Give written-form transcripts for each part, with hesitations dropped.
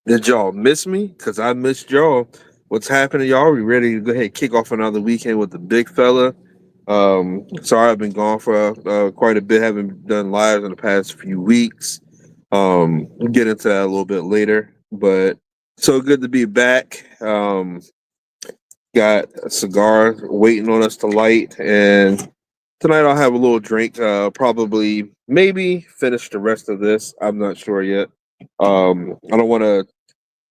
Did y'all miss me? Because I missed y'all. What's happening, y'all? We ready to go ahead and kick off another weekend with the big fella? Sorry, I've been gone for quite a bit. Haven't done lives in the past few weeks. We'll get into that a little bit later. But so good to be back. Got a cigar waiting on us to light, and tonight I'll have a little drink. Probably, maybe finish the rest of this. I'm not sure yet. I don't want to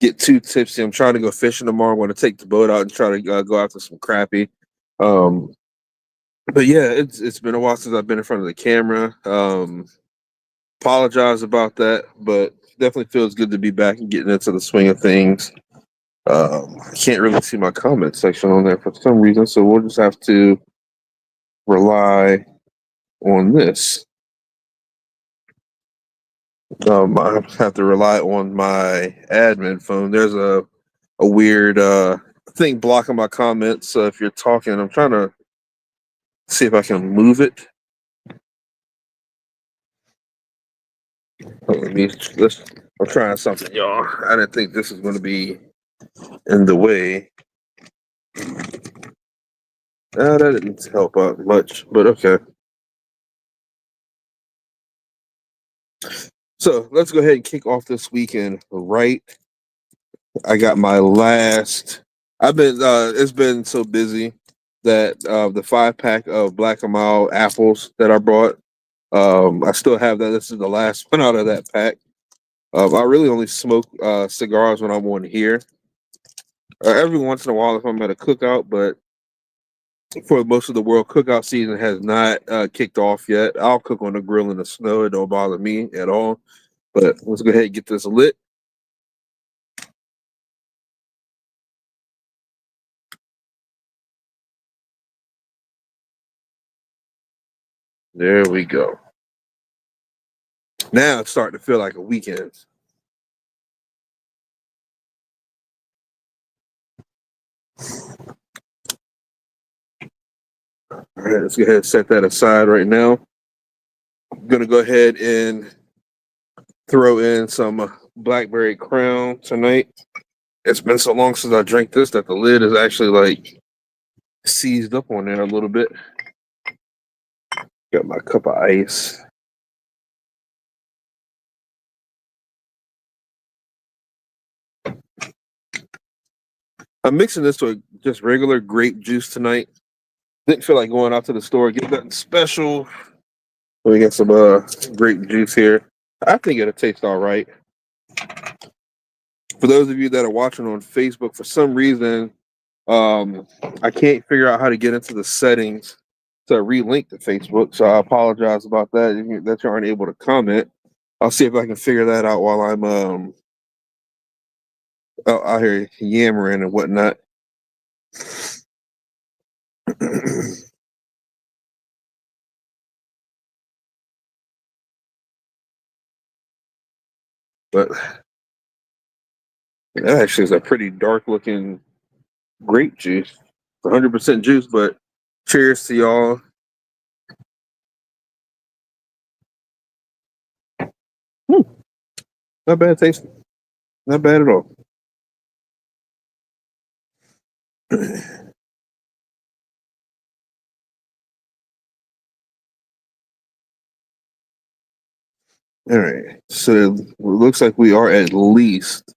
get too tipsy. I'm trying to go fishing tomorrow. I'm going to take the boat out and try to go after some crappie. Um, but yeah, it's been a while since I've been in front of the camera. Apologize about that, but definitely feels good to be back and getting into the swing of things. I can't really see my comment section on there for some reason, so we'll just have to rely on this. I have to rely on my admin phone. There's a weird thing blocking my comments. So if you're talking, I'm trying to see if I can move it. I'm trying something, y'all. I didn't think this was going to be in the way. That didn't help out much, but okay. So let's go ahead and kick off this weekend right. I got my last. I've been. It's been so busy that the 5-pack of Black and Mild apples that I brought. I still have that. This is the last one out of that pack. I really only smoke cigars when I'm on here. Every once in a while, if I'm at a cookout, but for most of the world, cookout season has not kicked off yet. I'll cook on the grill in the snow; it don't bother me at all. But let's go ahead and get this lit. There we go. Now it's starting to feel like a weekend. All right, let's go ahead and set that aside right now. I'm gonna go ahead and throw in some Blackberry Crown tonight. It's been so long since I drank this that the lid is actually like seized up on there a little bit. Got my cup of ice. I'm mixing this with just regular grape juice tonight. Didn't feel like going out to the store, get nothing special. Let me get some grape juice here. I think it'll taste all right. For those of you that are watching on Facebook, for some reason, I can't figure out how to get into the settings to relink to Facebook. So I apologize about that. That you aren't able to comment. I'll see if I can figure that out while I'm out here yammering and whatnot. But that actually is a pretty dark looking grape juice. It's 100% juice, but cheers to y'all. Not bad taste. Not bad at all. All right. So it looks like we are at least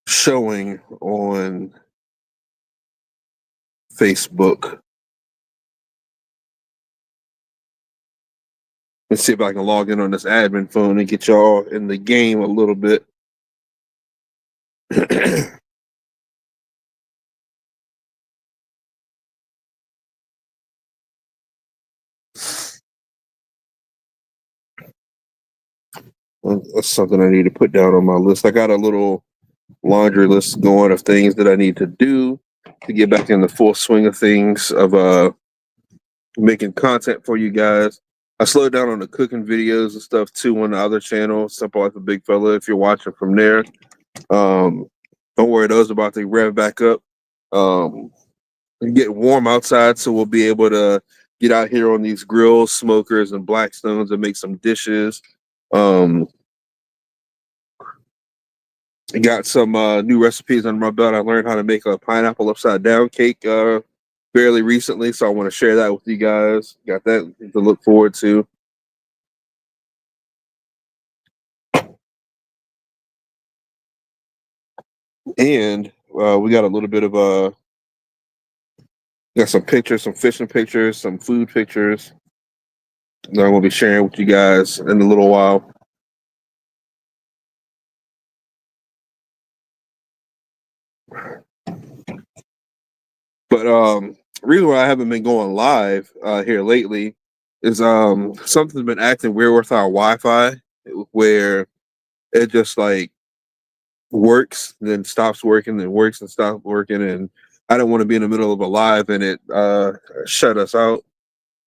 showing on Facebook. Let's see if I can log in on this admin phone and get y'all in the game a little bit. Well, that's something I need to put down on my list. I got a little laundry list going of things that I need to do to get back in the full swing of things of making content for you guys. I slowed down on the cooking videos and stuff too on the other channel, Simple Life of Big Fella. If you're watching from there, don't worry, those are about to rev back up. Get warm outside, so we'll be able to get out here on these grills, smokers, and Blackstones and make some dishes. Got some new recipes under my belt. I learned how to make a pineapple upside down cake fairly recently, so I want to share that with you guys. Got that to look forward to. And we got a little bit of got some pictures, some fishing pictures, some food pictures that I'm gonna be sharing with you guys in a little while. But reason why I haven't been going live here lately is something's been acting weird with our Wi-Fi, where it just like works, then stops working, then works and stops working, and I don't want to be in the middle of a live and it shut us out.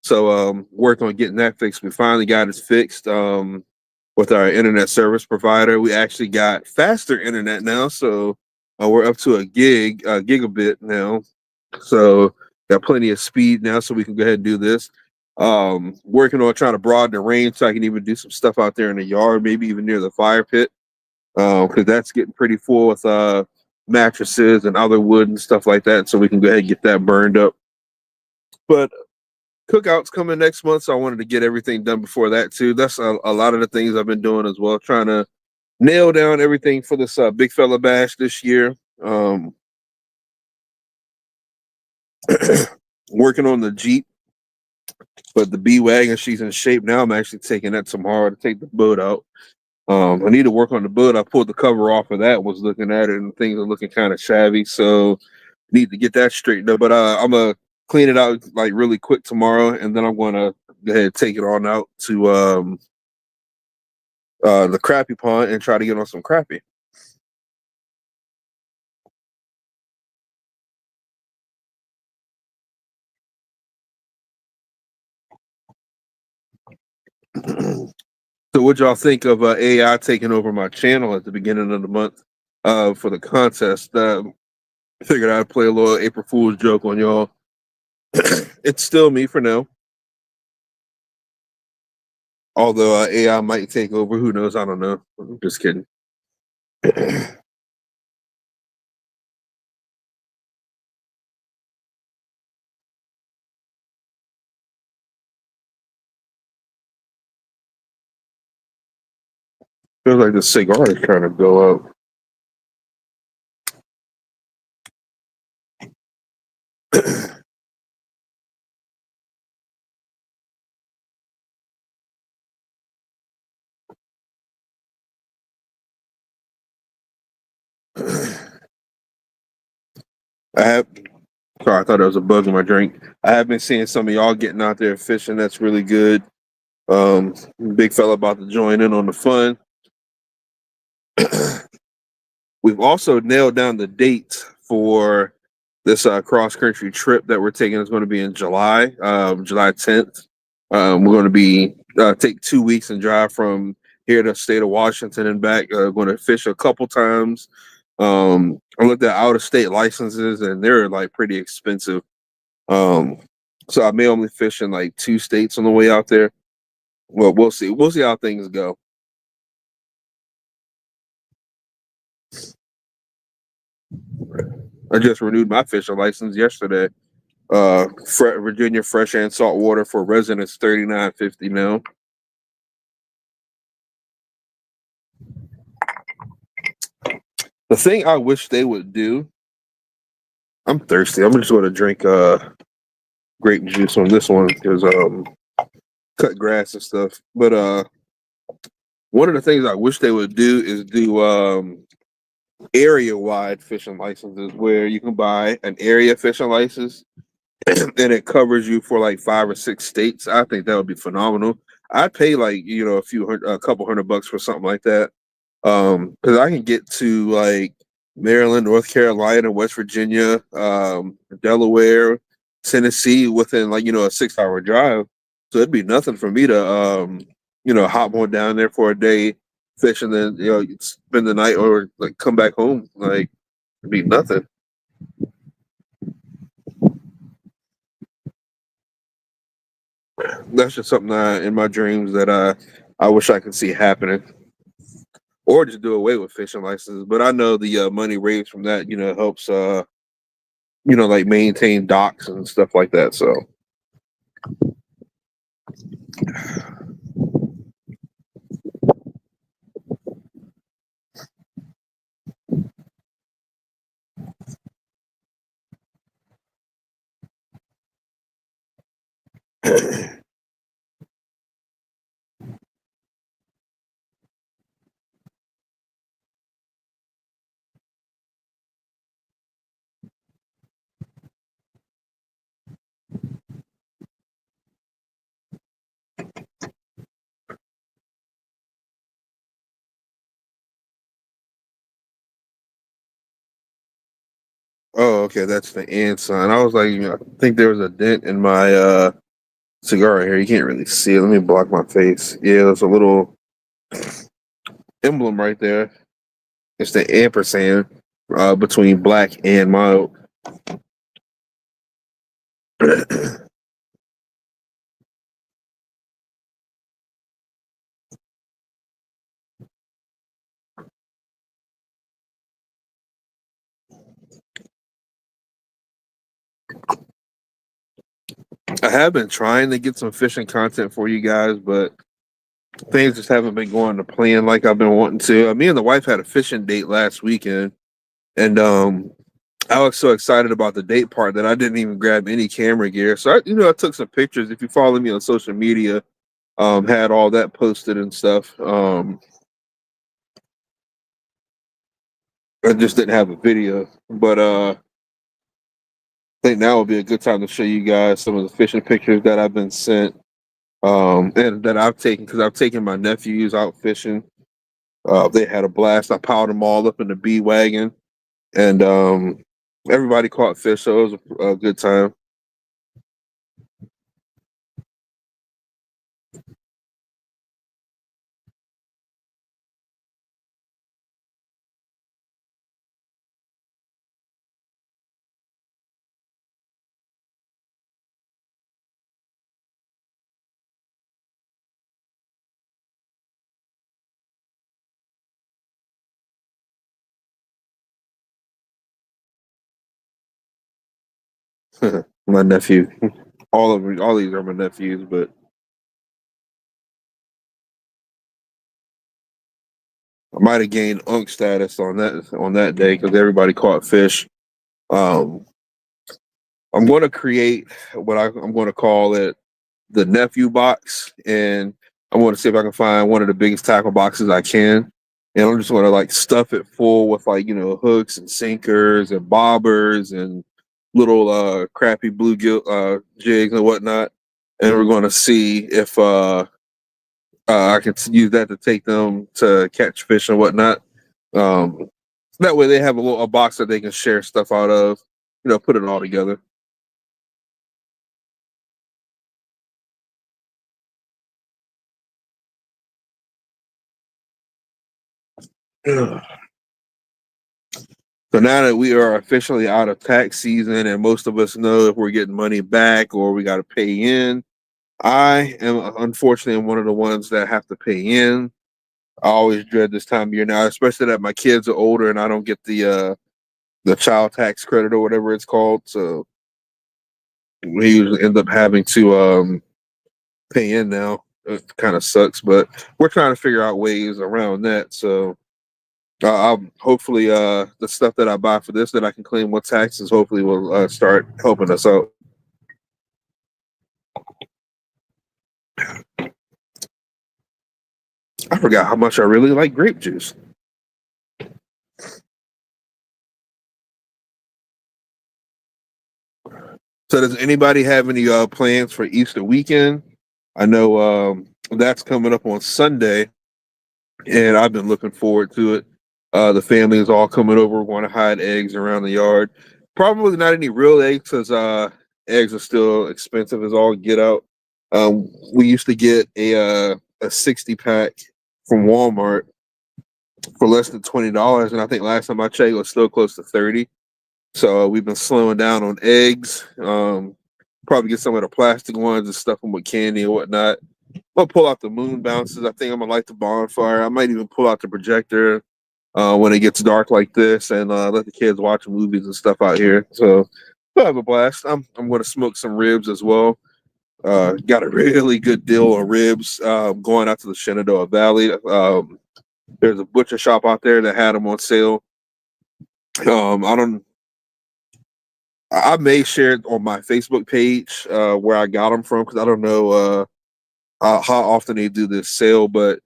So work on getting that fixed. We finally got it fixed with our internet service provider. We actually got faster internet now, so We're up to a gigabit now, so got plenty of speed now, so we can go ahead and do this. Working on trying to broaden the range so I can even do some stuff out there in the yard, maybe even near the fire pit, because that's getting pretty full with mattresses and other wood and stuff like that. So we can go ahead and get that burned up. But cookout's coming next month, so I wanted to get everything done before that too. That's a lot of the things I've been doing as well, trying to nail down everything for this big fella bash this year. Working on the Jeep, but the B wagon, she's in shape now. I'm actually taking that tomorrow to take the boat out. I need to work on the boat. I pulled the cover off of that, was looking at it, and things are looking kind of shabby. So need to get that straightened up. But I'm gonna clean it out like really quick tomorrow, and then I'm gonna go ahead and take it on out to the crappie pond and try to get on some crappie. So what y'all think of AI taking over my channel at the beginning of the month for the contest? Figured I'd play a little April Fool's joke on y'all. It's still me for now. Although AI might take over, who knows? I don't know. I'm just kidding. Feels like the cigar is trying to go up. I have. Sorry, I thought there was a bug in my drink. I have been seeing some of y'all getting out there fishing. That's really good. Big fella about to join in on the fun. We've also nailed down the date for this cross country trip that we're taking. Is going to be in July, July 10th. We're going to be take 2 weeks and drive from here to the state of Washington and back. Going to fish a couple times. I looked at out of state licenses and they're like pretty expensive. Um, so I may only fish in like 2 states on the way out there. Well, we'll see. We'll see how things go. I just renewed my fishing license yesterday. Virginia fresh and salt water for residents $39.50 now. The thing I wish they would do. I'm thirsty. I'm just going to drink grape juice on this one because cut grass and stuff. But one of the things I wish they would do is do area wide fishing licenses where you can buy an area fishing license and it covers you for like 5 or 6 states. I think that would be phenomenal. I'd pay like a couple $100 for something like that. Because I can get to like Maryland, North Carolina, West Virginia, Delaware, Tennessee within like a 6 hour drive. So it'd be nothing for me to hop on down there for a day, fish, and then spend the night or like come back home. Like it'd be nothing. That's just something in my dreams that I wish I could see happening, or just do away with fishing licenses. But I know the money raised from that, helps like maintain docks and stuff like that. So oh, okay, that's the and sign. I was like, I think there was a dent in my cigar right here. You can't really see it. Let me block my face. Yeah, there's a little emblem right there. It's the ampersand. between black and mild. I have been trying to get some fishing content for you guys, but things just haven't been going to plan like I've been wanting to. Me and the wife had a fishing date last weekend, and I was so excited about the date part that I didn't even grab any camera gear. So I took some pictures. If you follow me on social media, had all that posted and stuff. I just didn't have a video, but I think now would be a good time to show you guys some of the fishing pictures that I've been sent, and that I've taken because I've taken my nephews out fishing. They had a blast. I piled them all up in the B wagon, and everybody caught fish, so it was a good time. My nephew, all these are my nephews, but I might have gained unk status on that day because everybody caught fish. Um, I'm going to create I'm going to call it the nephew box, and I want to see if I can find one of the biggest tackle boxes I can, and I'm just going to like stuff it full with hooks and sinkers and bobbers and little crappy bluegill jigs and whatnot, and we're going to see if I can use that to take them to catch fish and whatnot. Um, that way they have a box that they can share stuff out of, put it all together. So now that we are officially out of tax season and most of us know if we're getting money back or we got to pay in, I am unfortunately one of the ones that have to pay in. I always dread this time of year now, especially that my kids are older and I don't get the child tax credit or whatever it's called. So we usually end up having to pay in now. It kind of sucks, but we're trying to figure out ways around that. So I'll hopefully the stuff that I buy for this that I can claim with taxes hopefully will start helping us out. I forgot how much I really like grape juice. So does anybody have any plans for Easter weekend? I know that's coming up on Sunday, and I've been looking forward to it. The family is all coming over. We're going to hide eggs around the yard. Probably not any real eggs because eggs are still expensive as all get out. We used to get a 60 pack from Walmart for less than $20, and I think last time I checked, it was still close to 30. So we've been slowing down on eggs. Probably get some of the plastic ones and stuff them with candy and whatnot. I'll pull out the moon bounces. I think I'm gonna light the bonfire. I might even pull out the projector when it gets dark like this and let the kids watch movies and stuff out here. So we'll have a blast. I'm gonna smoke some ribs as well. Got a really good deal on ribs going out to the Shenandoah Valley. There's a butcher shop out there that had them on sale. I don't. I may share it on my Facebook page where I got them from because I don't know how often they do this sale, but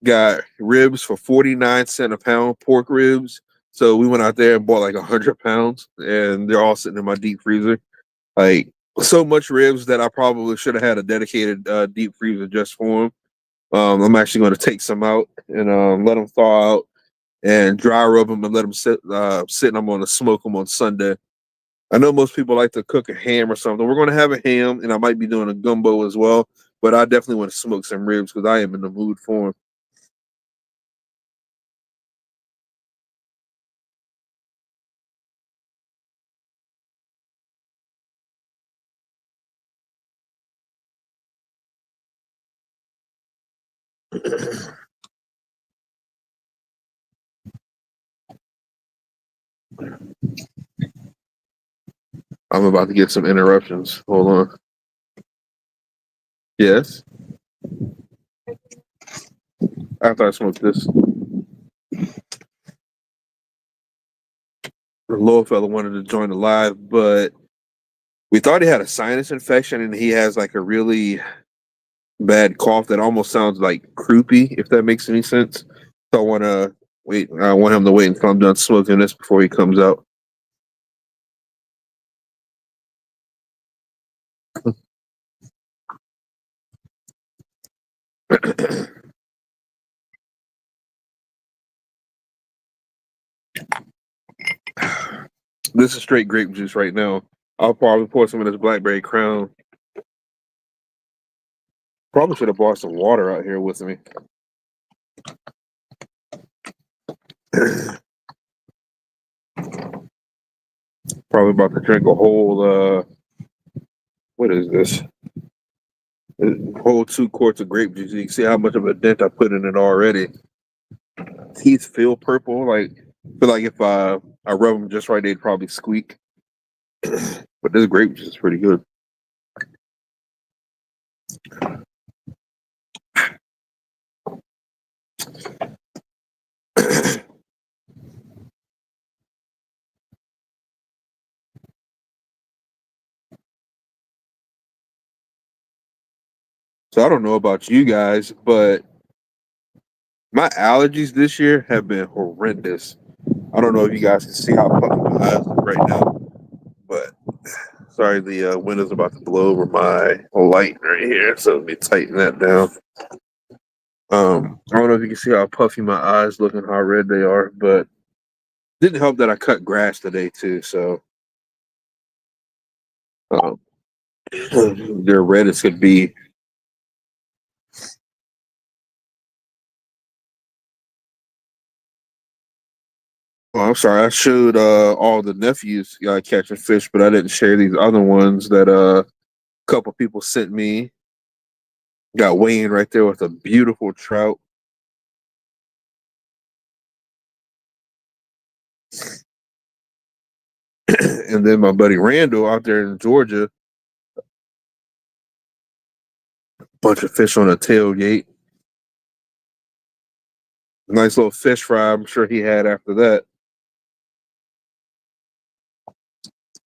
got ribs for 49 cents a pound, pork ribs. So we went out there and bought like 100 pounds, and they're all sitting in my deep freezer. Like so much ribs that I probably should have had a dedicated deep freezer just for them. I'm actually going to take some out and let them thaw out and dry rub them and let them sit. And I'm going to smoke them on Sunday. I know most people like to cook a ham or something. We're going to have a ham, and I might be doing a gumbo as well. But I definitely want to smoke some ribs because I am in the mood for them. I'm about to get some interruptions. Hold on. Yes. After I smoke this, the little fella wanted to join the live, but we thought he had a sinus infection and he has like a really bad cough that almost sounds like croupy, if that makes any sense. So I want to wait. I want him to wait until I'm done smoking this before he comes out. This is straight grape juice right now. I'll probably pour some of this blackberry crown. Probably should have brought some water out here with me. Probably about to drink a whole what is this? A whole 2 quarts of grape juice. You can see how much of a dent I put in it already. Teeth feel purple. Like feel like if I rub them just right, they'd probably squeak. But this grape juice is pretty good. So I don't know about you guys, but my allergies this year have been horrendous. I don't know if you guys can see how puffy my eyes look right now, but sorry, the window's about to blow over my light right here, so let me tighten that down. I don't know if you can see how puffy my eyes look and how red they are, but didn't help that I cut grass today too, so um, they're red as could be. Well, I'm sorry, I showed all the nephews catching fish, but I didn't share these other ones that a couple people sent me. Got Wayne right there with a beautiful trout. And then my buddy Randall out there in Georgia, bunch of fish on a tailgate. Nice little fish fry, I'm sure he had after that.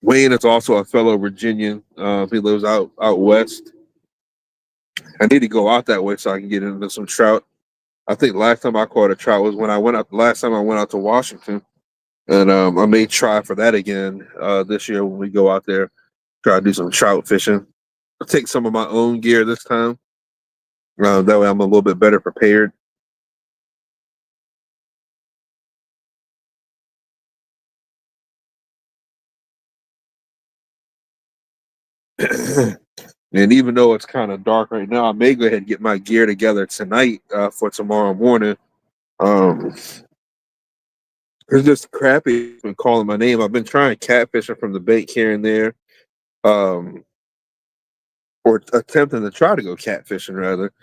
Wayne is also a fellow Virginian. He lives out west. I need to go out that way so I can get into some trout. I think last time I caught a trout was when I went up. Last time I went out to Washington, and I may try for that again this year when we go out there. Try to do some trout fishing. I'll take some of my own gear this time. That way, I'm a little bit better prepared. And even though it's kind of dark right now, I may go ahead and get my gear together tonight for tomorrow morning. Um, it's just crappy been calling my name. I've been trying catfishing from the bait here and there, um, or attempting to try to go catfishing rather.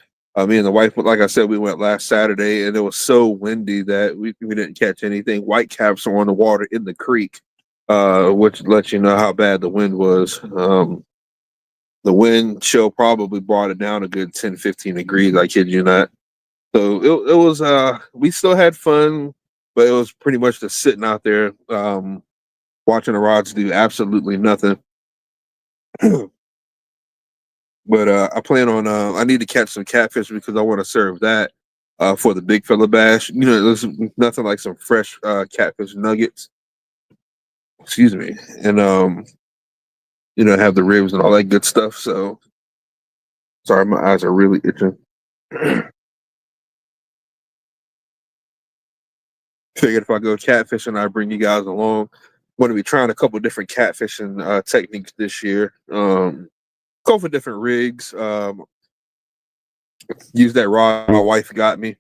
Me and the wife, like I said, we went last Saturday, and it was so windy that we didn't catch anything. White caps are on the water in the creek, which lets you know how bad the wind was. The wind chill probably brought it down a good 10, 15 degrees. I kid you not. So it was we still had fun, but it was pretty much just sitting out there watching the rods do absolutely nothing. But I plan on I need to catch some catfish because I want to serve that for the big fella bash. You know, there's nothing like some fresh catfish nuggets. Excuse me, and have the ribs and all that good stuff. So sorry, my eyes are really itching. Figured if I go catfishing, I bring you guys along. Going to be trying a couple different catfishing techniques this year. Go for different rigs. Use that rod my wife got me.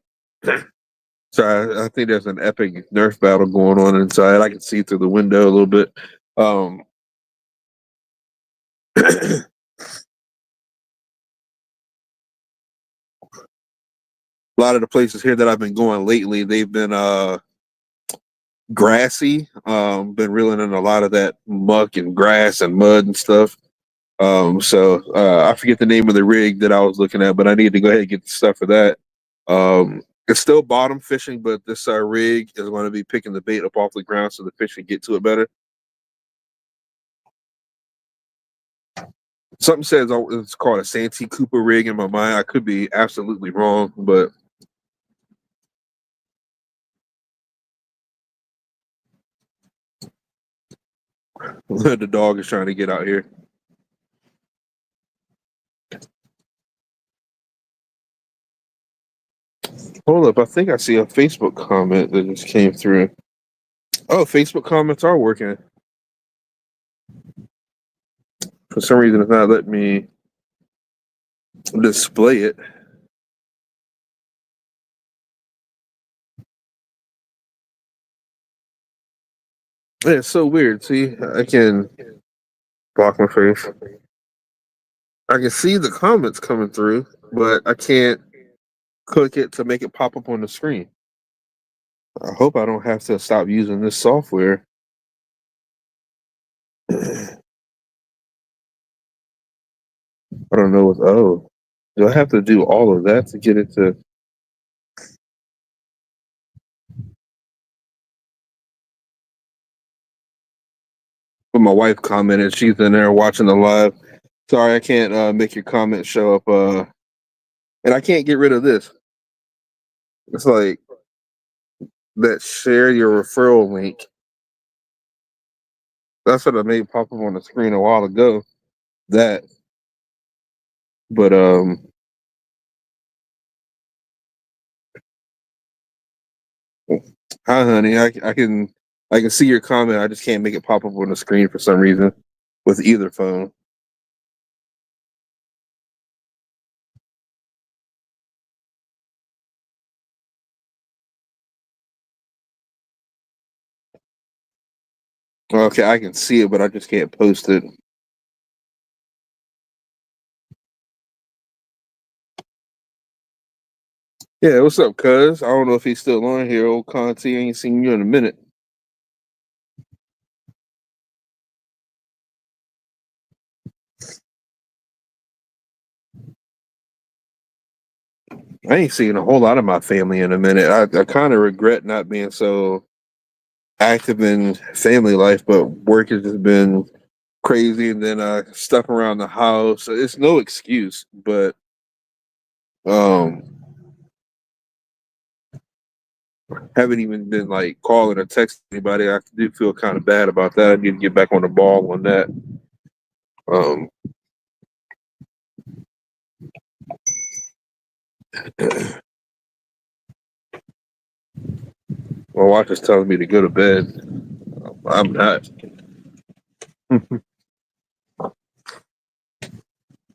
So I think there's an epic Nerf battle going on inside. I can see through the window a little bit. Um, A lot of the places here that I've been going lately, they've been grassy. Been reeling in a lot of that muck and grass and mud and stuff. So I forget the name of the rig that I was looking at, but I need to go ahead and get the stuff for that. It's still bottom fishing, but this rig is going to be picking the bait up off the ground so the fish can get to it better. Something says it's called a Santee Cooper rig in my mind. I could be absolutely wrong, but the dog is trying to get out here. Hold up, I think I see a Facebook comment that just came through. Oh, Facebook comments are working. For some reason, it's not letting me display it. Yeah, it's so weird. See, I can block my face. I can see the comments coming through, but I can't click it to make it pop up on the screen. I hope I don't have to stop using this software. I don't know what. Oh, do I have to do all of that to get it to? But my wife commented. She's in there watching the live. Sorry, I can't make your comment show up. And I can't get rid of this. It's like that. Share your referral link. That's what I made pop up on the screen a while ago. That, but hi, honey. I can see your comment. I just can't make it pop up on the screen for some reason with either phone. Okay, I can see it, but I just can't post it. Yeah, what's up, cuz? I don't know if he's still on here. Old Conti, I ain't seen you in a minute. I ain't seen a whole lot of my family in a minute. I kind of regret not being so active in family life, but work has just been crazy, and then stuff around the house. It's no excuse, but um, haven't even been like calling or texting anybody. I do feel kind of bad about that. I need to get back on the ball on that. Um, my wife is telling me to go to bed. I'm not.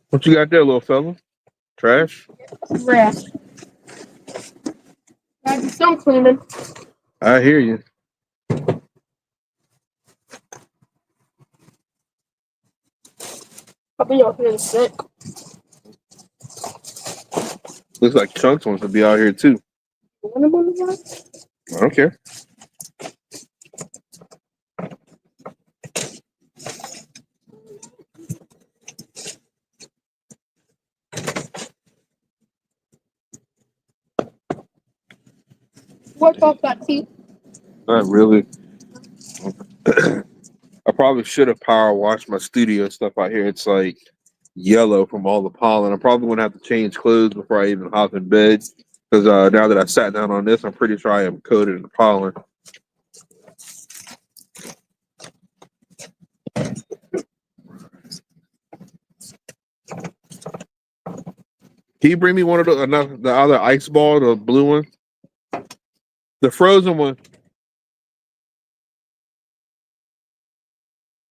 What you got there, little fella? Trash? Rest. I do some cleaning. I hear you. I'll be out here sick. Looks like Chunks wants to be out here too. I don't care. What off that teeth? Not really. I probably should have power washed my studio stuff out here. It's like yellow from all the pollen. I'm probably gonna have to change clothes before I even hop in bed because now that I sat down on this, I'm pretty sure I am coated in pollen. Can you bring me one of the other ice ball, the blue one, the frozen one?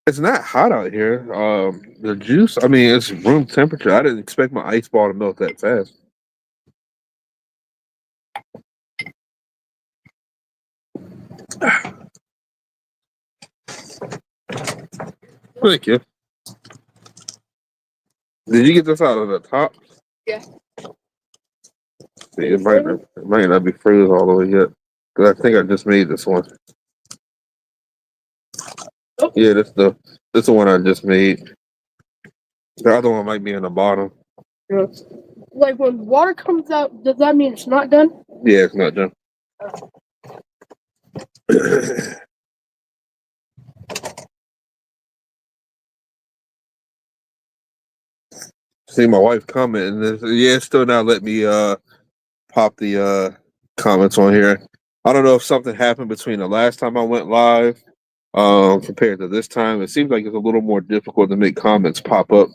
It's not hot out here. The juice, I mean, it's room temperature. I didn't expect my ice ball to melt that fast. Thank you. Did you get this out of the top? Yeah. See, it might not be frozen all the way yet. Cause I think I just made this one. Yeah, this the one I just made. The other one might be in the bottom. Yeah. Like when water comes out, does that mean it's not done? Yeah, it's not done. See my wife commenting this. Yeah, it's still not let me pop the comments on here. I don't know if something happened between the last time I went live compared to this time. It seems like it's a little more difficult to make comments pop up.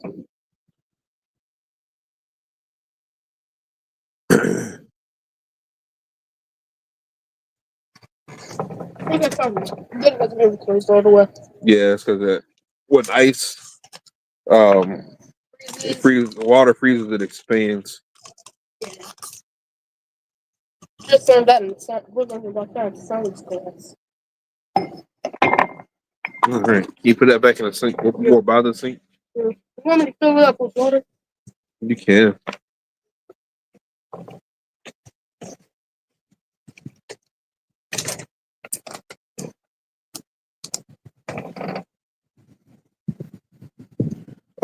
I think I found it. It wasn't even closed all the way. Yeah, it's because when ice it freezes, water freezes, it expands. Just found that in the sun. We're talking about that in science class. All right, can you put that back in the sink or by the sink? Yeah. You want me to fill it up with water? You can.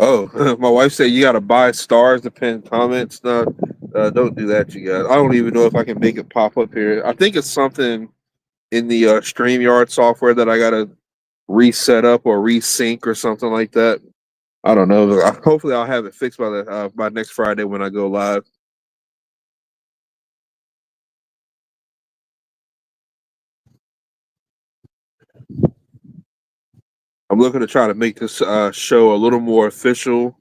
Oh, my wife said you got to buy stars to pin comments. No, don't do that, you guys. I don't even know if I can make it pop up here. I think it's something in the StreamYard software that I got to reset up or resync or something like that. I don't know. Hopefully, I'll have it fixed by next Friday when I go live. I'm looking to try to make this show a little more official.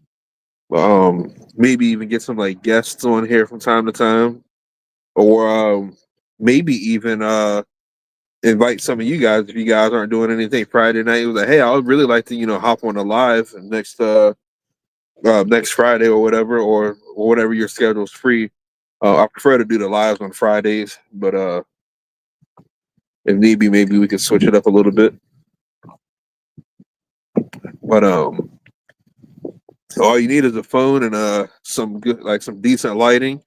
Maybe even get some like guests on here from time to time, or maybe even invite some of you guys if you guys aren't doing anything Friday night. It was like, hey, I would really like to hop on a live next Friday or whatever, or whatever your schedule's free. I prefer to do the lives on Fridays, but if need be, maybe we could switch it up a little bit. But all you need is a phone and some good, like some decent lighting.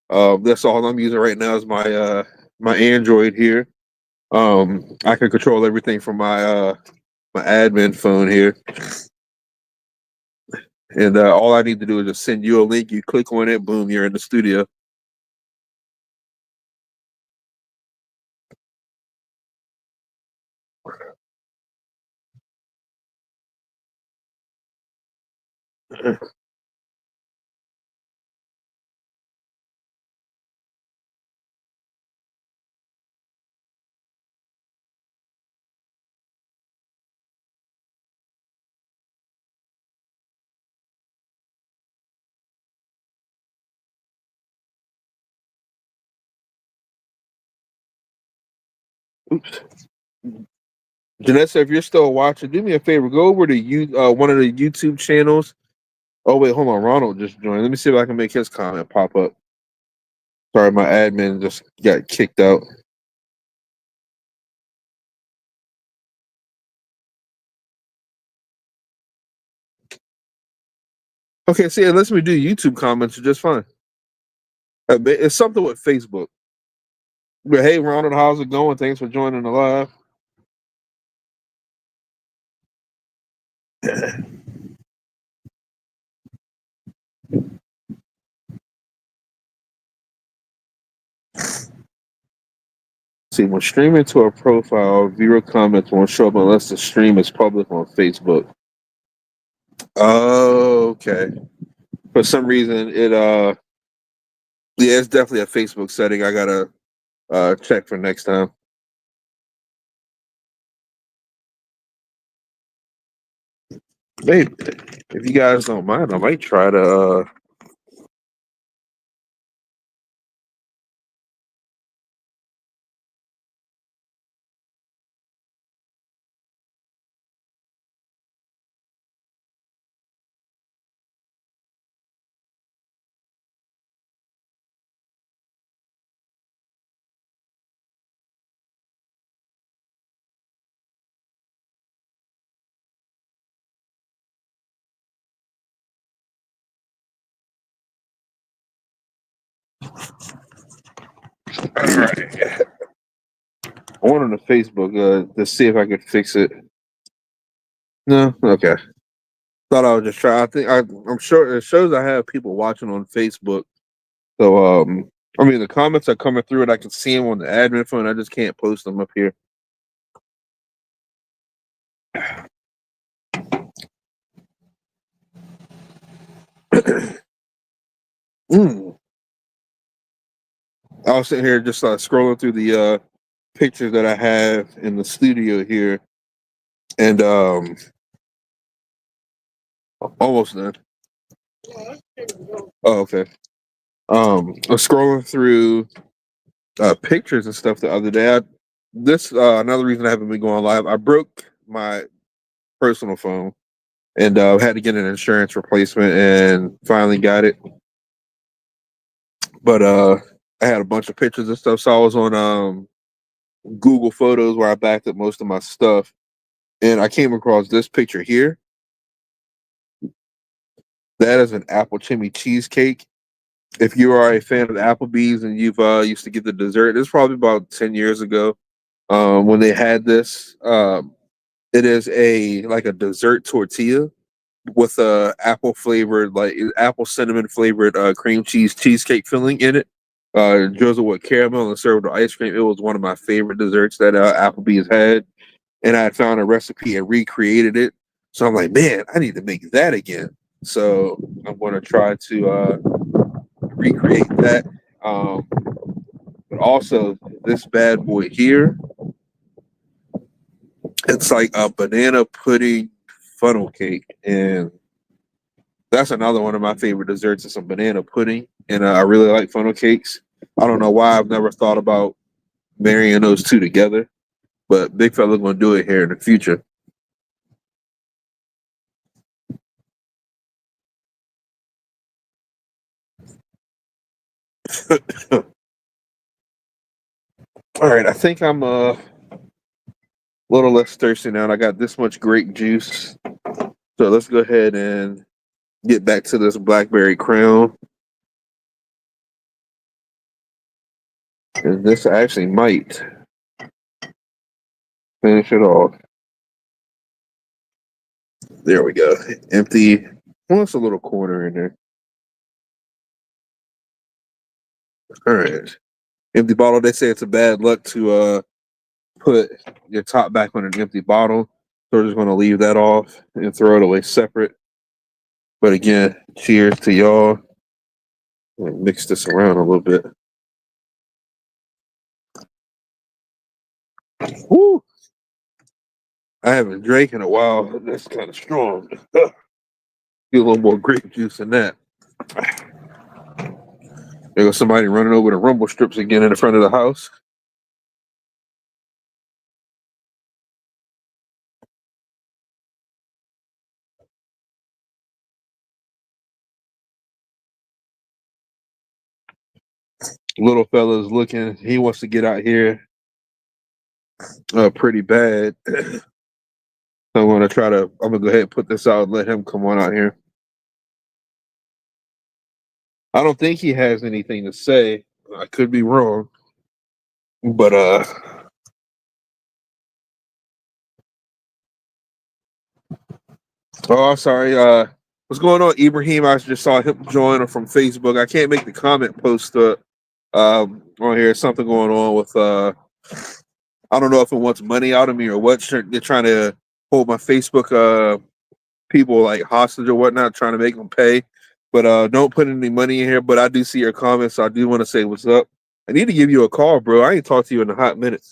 That's all I'm using right now is my Android here. I can control everything from my admin phone here, and all I need to do is just send you a link. You click on it, boom, you're in the studio. Oops. Janessa, if you're still watching, do me a favor. Go over to one of the YouTube channels. Oh wait, hold on. Ronald just joined. Let me see if I can make his comment pop up. Sorry, my admin just got kicked out. Okay, see, it lets me do YouTube comments just fine. It's something with Facebook. But hey, Ronald, how's it going? Thanks for joining the live. See, when streaming to a profile, viewer comments won't show up unless the stream is public on Facebook. Oh, okay. For some reason, yeah, it's definitely a Facebook setting. I gotta check for next time. Maybe if you guys don't mind, I might try to. All right. I went on the Facebook to see if I could fix it. No, okay. Thought I would just try. I'm sure it shows I have people watching on Facebook. So I mean the comments are coming through and I can see them on the admin phone. I just can't post them up here. I was sitting here just scrolling through the pictures that I have in the studio here, and almost done. Oh, okay. I was scrolling through pictures and stuff the other day. This another reason I haven't been going live. I broke my personal phone and had to get an insurance replacement, and finally got it. But I had a bunch of pictures and stuff, so I was on Google Photos where I backed up most of my stuff, and I came across this picture here. That is an apple chimney cheesecake. If you are a fan of Applebee's and you've used to get the dessert, it's probably about 10 years ago when they had this. It is like a dessert tortilla with a apple flavored, like apple cinnamon flavored cream cheese cheesecake filling in it. Drizzled with caramel and served with ice cream. It was one of my favorite desserts that Applebee's had, and I had found a recipe and recreated it. So I'm like, man, I need to make that again. So I'm going to try to recreate that. But also this bad boy here, it's like a banana pudding funnel cake, and that's another one of my favorite desserts. Is some banana pudding, and I really like funnel cakes. I don't know why I've never thought about marrying those two together, but Big Fella's going to do it here in the future. All right, I think I'm a little less thirsty now, and I got this much grape juice. So let's go ahead and get back to this blackberry crown. And this actually might finish it off. There we go. Empty. Well, it's a little corner in there. All right. Empty bottle. They say it's a bad luck to put your top back on an empty bottle. So we're just going to leave that off and throw it away separate. But again, cheers to y'all. Mix this around a little bit. Woo! I haven't drank in a while. That's kind of strong. Get a little more grape juice in that. There goes somebody running over the rumble strips again in the front of the house. Little fella's looking. He wants to get out here pretty bad. So I'm going to go ahead and put this out and let him come on out here. I don't think he has anything to say. I could be wrong. But oh, sorry. What's going on, Ibrahim? I just saw him join from Facebook. I can't make the comment post on here. Something going on with I don't know if it wants money out of me or what. They're trying to hold my Facebook people like hostage or whatnot, trying to make them pay. But don't put any money in here. But I do see your comments, so I do want to say what's up. I need to give you a call, bro. I ain't talked to you in a hot minute.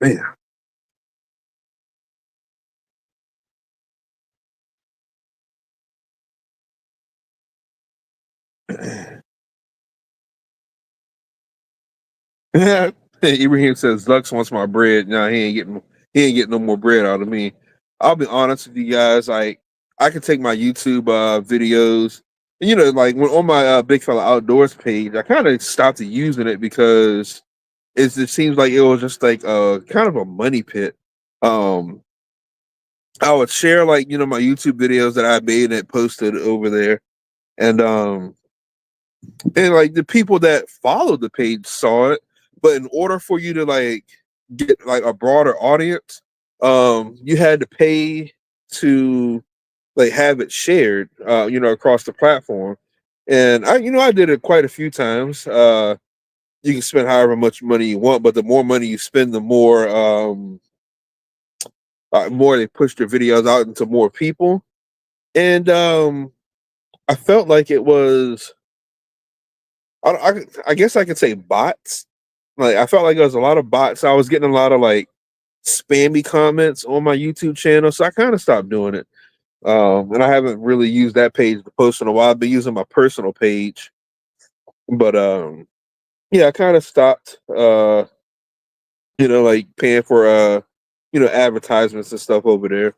Man. Ibrahim says Lux wants my bread. No, he ain't getting no more bread out of me. I'll be honest with you guys. Like, I can take my YouTube videos, like when on my Big Fella Outdoors page, I kind of stopped using it because it seems like it was just like kind of a money pit. I would share like my YouTube videos that I made and posted over there, and like the people that followed the page saw it, but in order for you to like get like a broader audience, you had to pay to like have it shared, across the platform. And I did it quite a few times. You can spend however much money you want, but the more money you spend, the more they push their videos out into more people. And I felt like it was, I guess I could say bots. Like I felt like there was a lot of bots. I was getting a lot of like spammy comments on my YouTube channel, so I kind of stopped doing it. And I haven't really used that page to post in a while. I've been using my personal page, but yeah, I kind of stopped. Like paying for advertisements and stuff over there.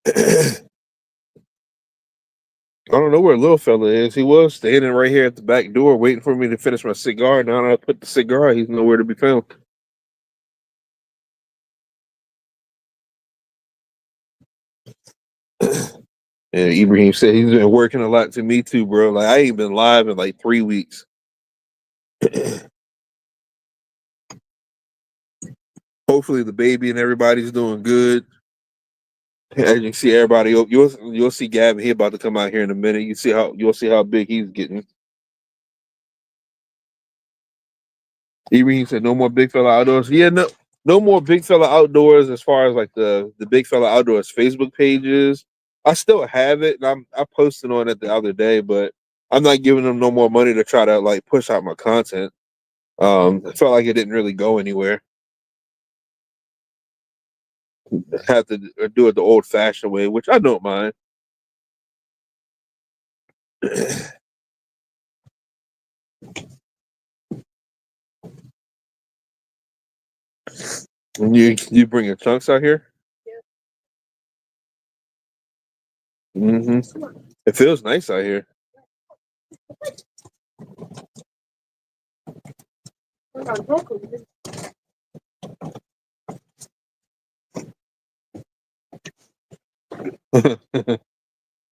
I don't know where little fella is. He was standing right here at the back door waiting for me to finish my cigar. Now that I put the cigar, he's nowhere to be found. And Ibrahim said he's been working a lot to me too, bro. Like I ain't been live in like 3 weeks. Hopefully the baby and everybody's doing good. As you can see, everybody you'll see Gavin. He about to come out here in a minute. You'll see how big he's getting. Ibrahim said no more big fella outdoors. Yeah, no more big fella outdoors as far as like the big fella outdoors Facebook pages. I still have it, and I posted on it the other day, but I'm not giving them no more money to try to like push out my content. I felt like it didn't really go anywhere. Have to do it the old fashioned way, which I don't mind. When you bring your chunks out here. Hmm. It feels nice out here.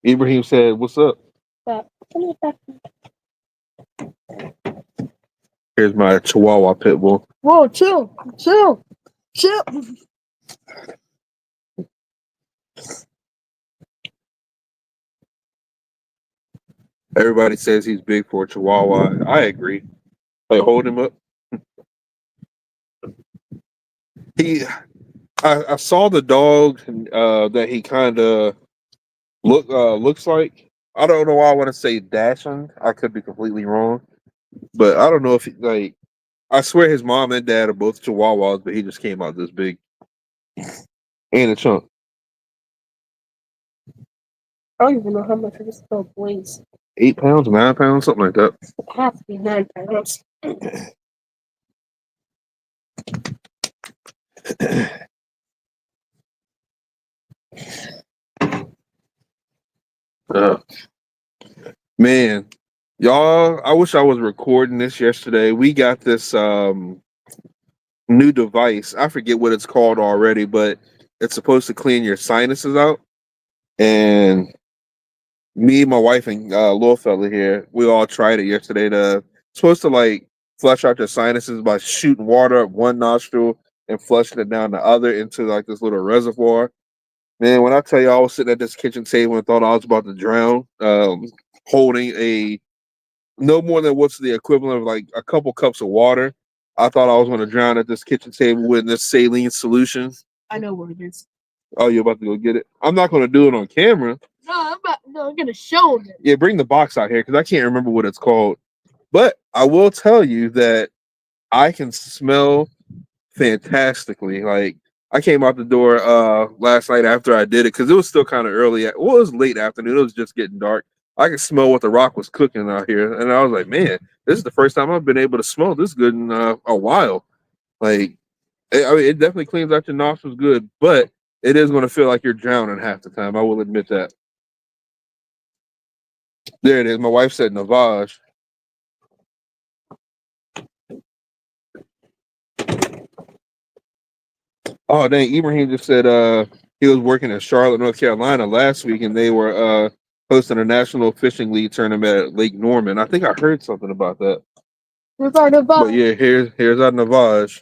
Ibrahim said, "What's up?" Here's my Chihuahua pit bull. Whoa, chill. Everybody says he's big for a Chihuahua. I agree. Like hold him up. I saw the dog that he kind of looks like. I don't know why I want to say Dachshund. I could be completely wrong, but I don't know if like I swear his mom and dad are both Chihuahuas, but he just came out this big and a chunk. I don't even know how much this dog weighs. 8 pounds, 9 pounds, something like that. It has to be 9 pounds. Man, y'all, I wish I was recording this yesterday. We got this new device. I forget what it's called already, but it's supposed to clean your sinuses out. And me, my wife, and little fella here, we all tried it yesterday. It's supposed to like flush out your sinuses by shooting water up one nostril and flushing it down the other into like this little reservoir. Man, when I tell you I was sitting at this kitchen table and thought I was about to drown, holding a no more than what's the equivalent of like a couple cups of water. I thought I was going to drown at this kitchen table with this saline solution. I know what it is. Oh, you're about to go get it? I'm not going to do it on camera. No, I'm gonna show them. Yeah, bring the box out here because I can't remember what it's called. But I will tell you that I can smell fantastically. Like I came out the door last night after I did it because it was still kind of early. Well, it was late afternoon. It was just getting dark. I could smell what the rock was cooking out here, and I was like, "Man, this is the first time I've been able to smell this good in a while." Like, I mean, it definitely cleans out your nostrils good, but it is going to feel like you're drowning half the time. I will admit that. There it is. My wife said Navage. Oh dang, Ibrahim just said he was working in Charlotte, North Carolina last week, and they were hosting a National Fishing League tournament at Lake Norman. I think I heard something about that. But yeah, here's our Navage.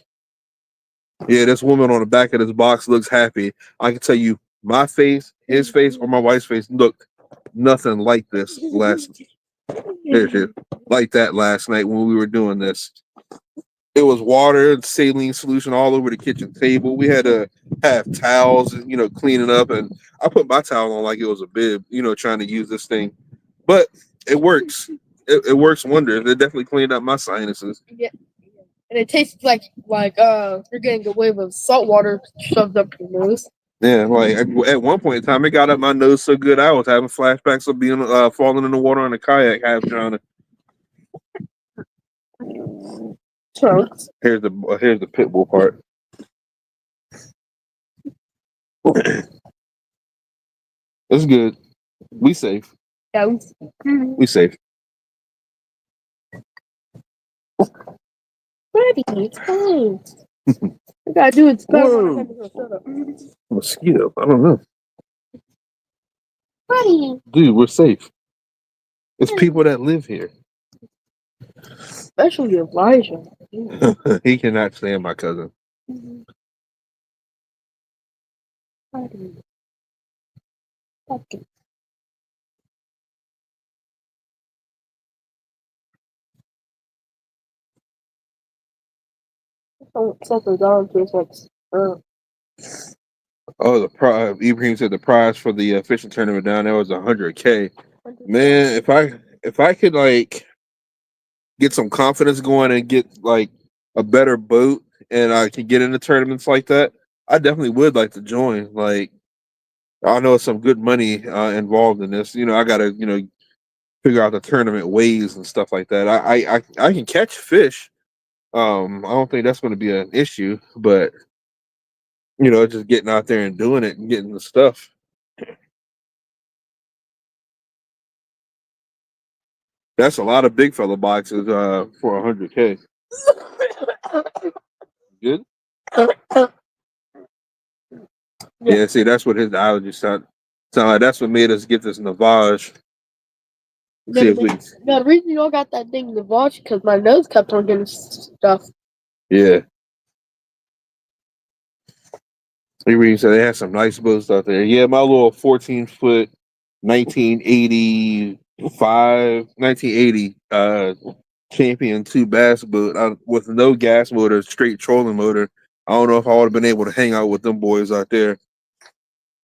Yeah, this woman on the back of this box looks happy. I can tell you, my face, his face, or my wife's face looked nothing like this like that last night when we were doing this. It was water and saline solution all over the kitchen table. We had to have towels, clean it up. And I put my towel on like it was a bib, trying to use this thing. But it works. It works wonders. It definitely cleaned up my sinuses. Yeah. And it tastes like you're getting a wave of salt water shoved up your nose. Yeah, like at one point in time, it got up my nose so good I was having flashbacks of being falling in the water on a kayak, half drowning. Trunks. Here's the pit bull part. It's good. We safe. Yeah. We safe. Ready, it's fine. I gotta do it. Mosquito. I don't know. Ready. Dude, we're safe. It's people that live here. Especially Elijah. He cannot stand my cousin. Okay. Something down tastes like. Oh, the prize. Ibrahim said the prize for the fishing tournament down there was $100K. Man, if I could like get some confidence going and get like a better boat and I can get into tournaments like that, I definitely would like to join. Like, I know some good money involved in this. I gotta figure out the tournament ways and stuff like that. I can catch fish. I don't think that's going to be an issue, but just getting out there and doing it and getting the stuff. That's a lot of big fella boxes for $100K. Good. Yeah, see, that's what his allergies sound like. That's what made us get this Navage. See if we. The reason you all got that thing Navage because my nose kept on getting stuff. Yeah. He said they had some nice boats out there. Yeah, my little 14-foot 1980 Champion 2 bass boat with no gas motor, straight trolling motor. I don't know if I would have been able to hang out with them boys out there.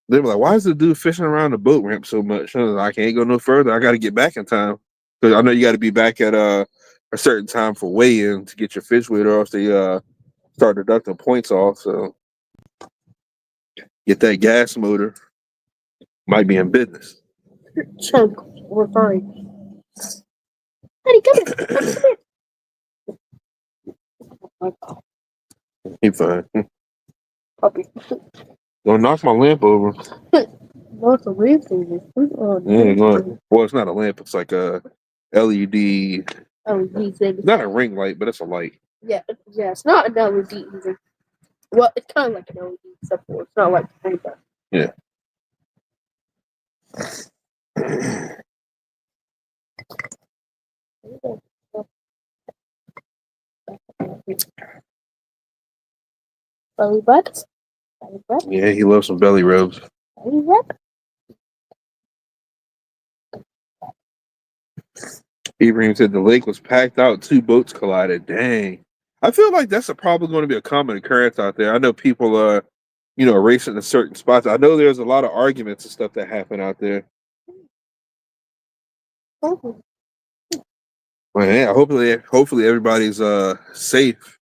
They were like, "Why is the dude fishing around the boat ramp so much?" I was like, I can't go no further. I got to get back in time because I know you got to be back at a certain time for weigh-in to get your fish weight, or else they start deducting points off. So get that gas motor. Might be in business. Chunk, we're fine. Honey, come here. He fine. Puppy. Don't knock my lamp over. No, it's a lamp thing. Well, it's not a lamp. It's like a LED. LED thing. Not a ring light, but it's a light. Yeah, it's not an LED either. Well, it's kind of like an LED, except for it's not like a ring light. Yeah. Belly butts. Belly butt. Yeah, he loves some belly rubs. Belly rub. Ibrahim said the lake was packed out. 2 boats collided. Dang. I feel like that's probably going to be a common occurrence out there. I know people are, racing to certain spots. I know there's a lot of arguments and stuff that happen out there. Oh. Well, yeah, hopefully everybody's safe.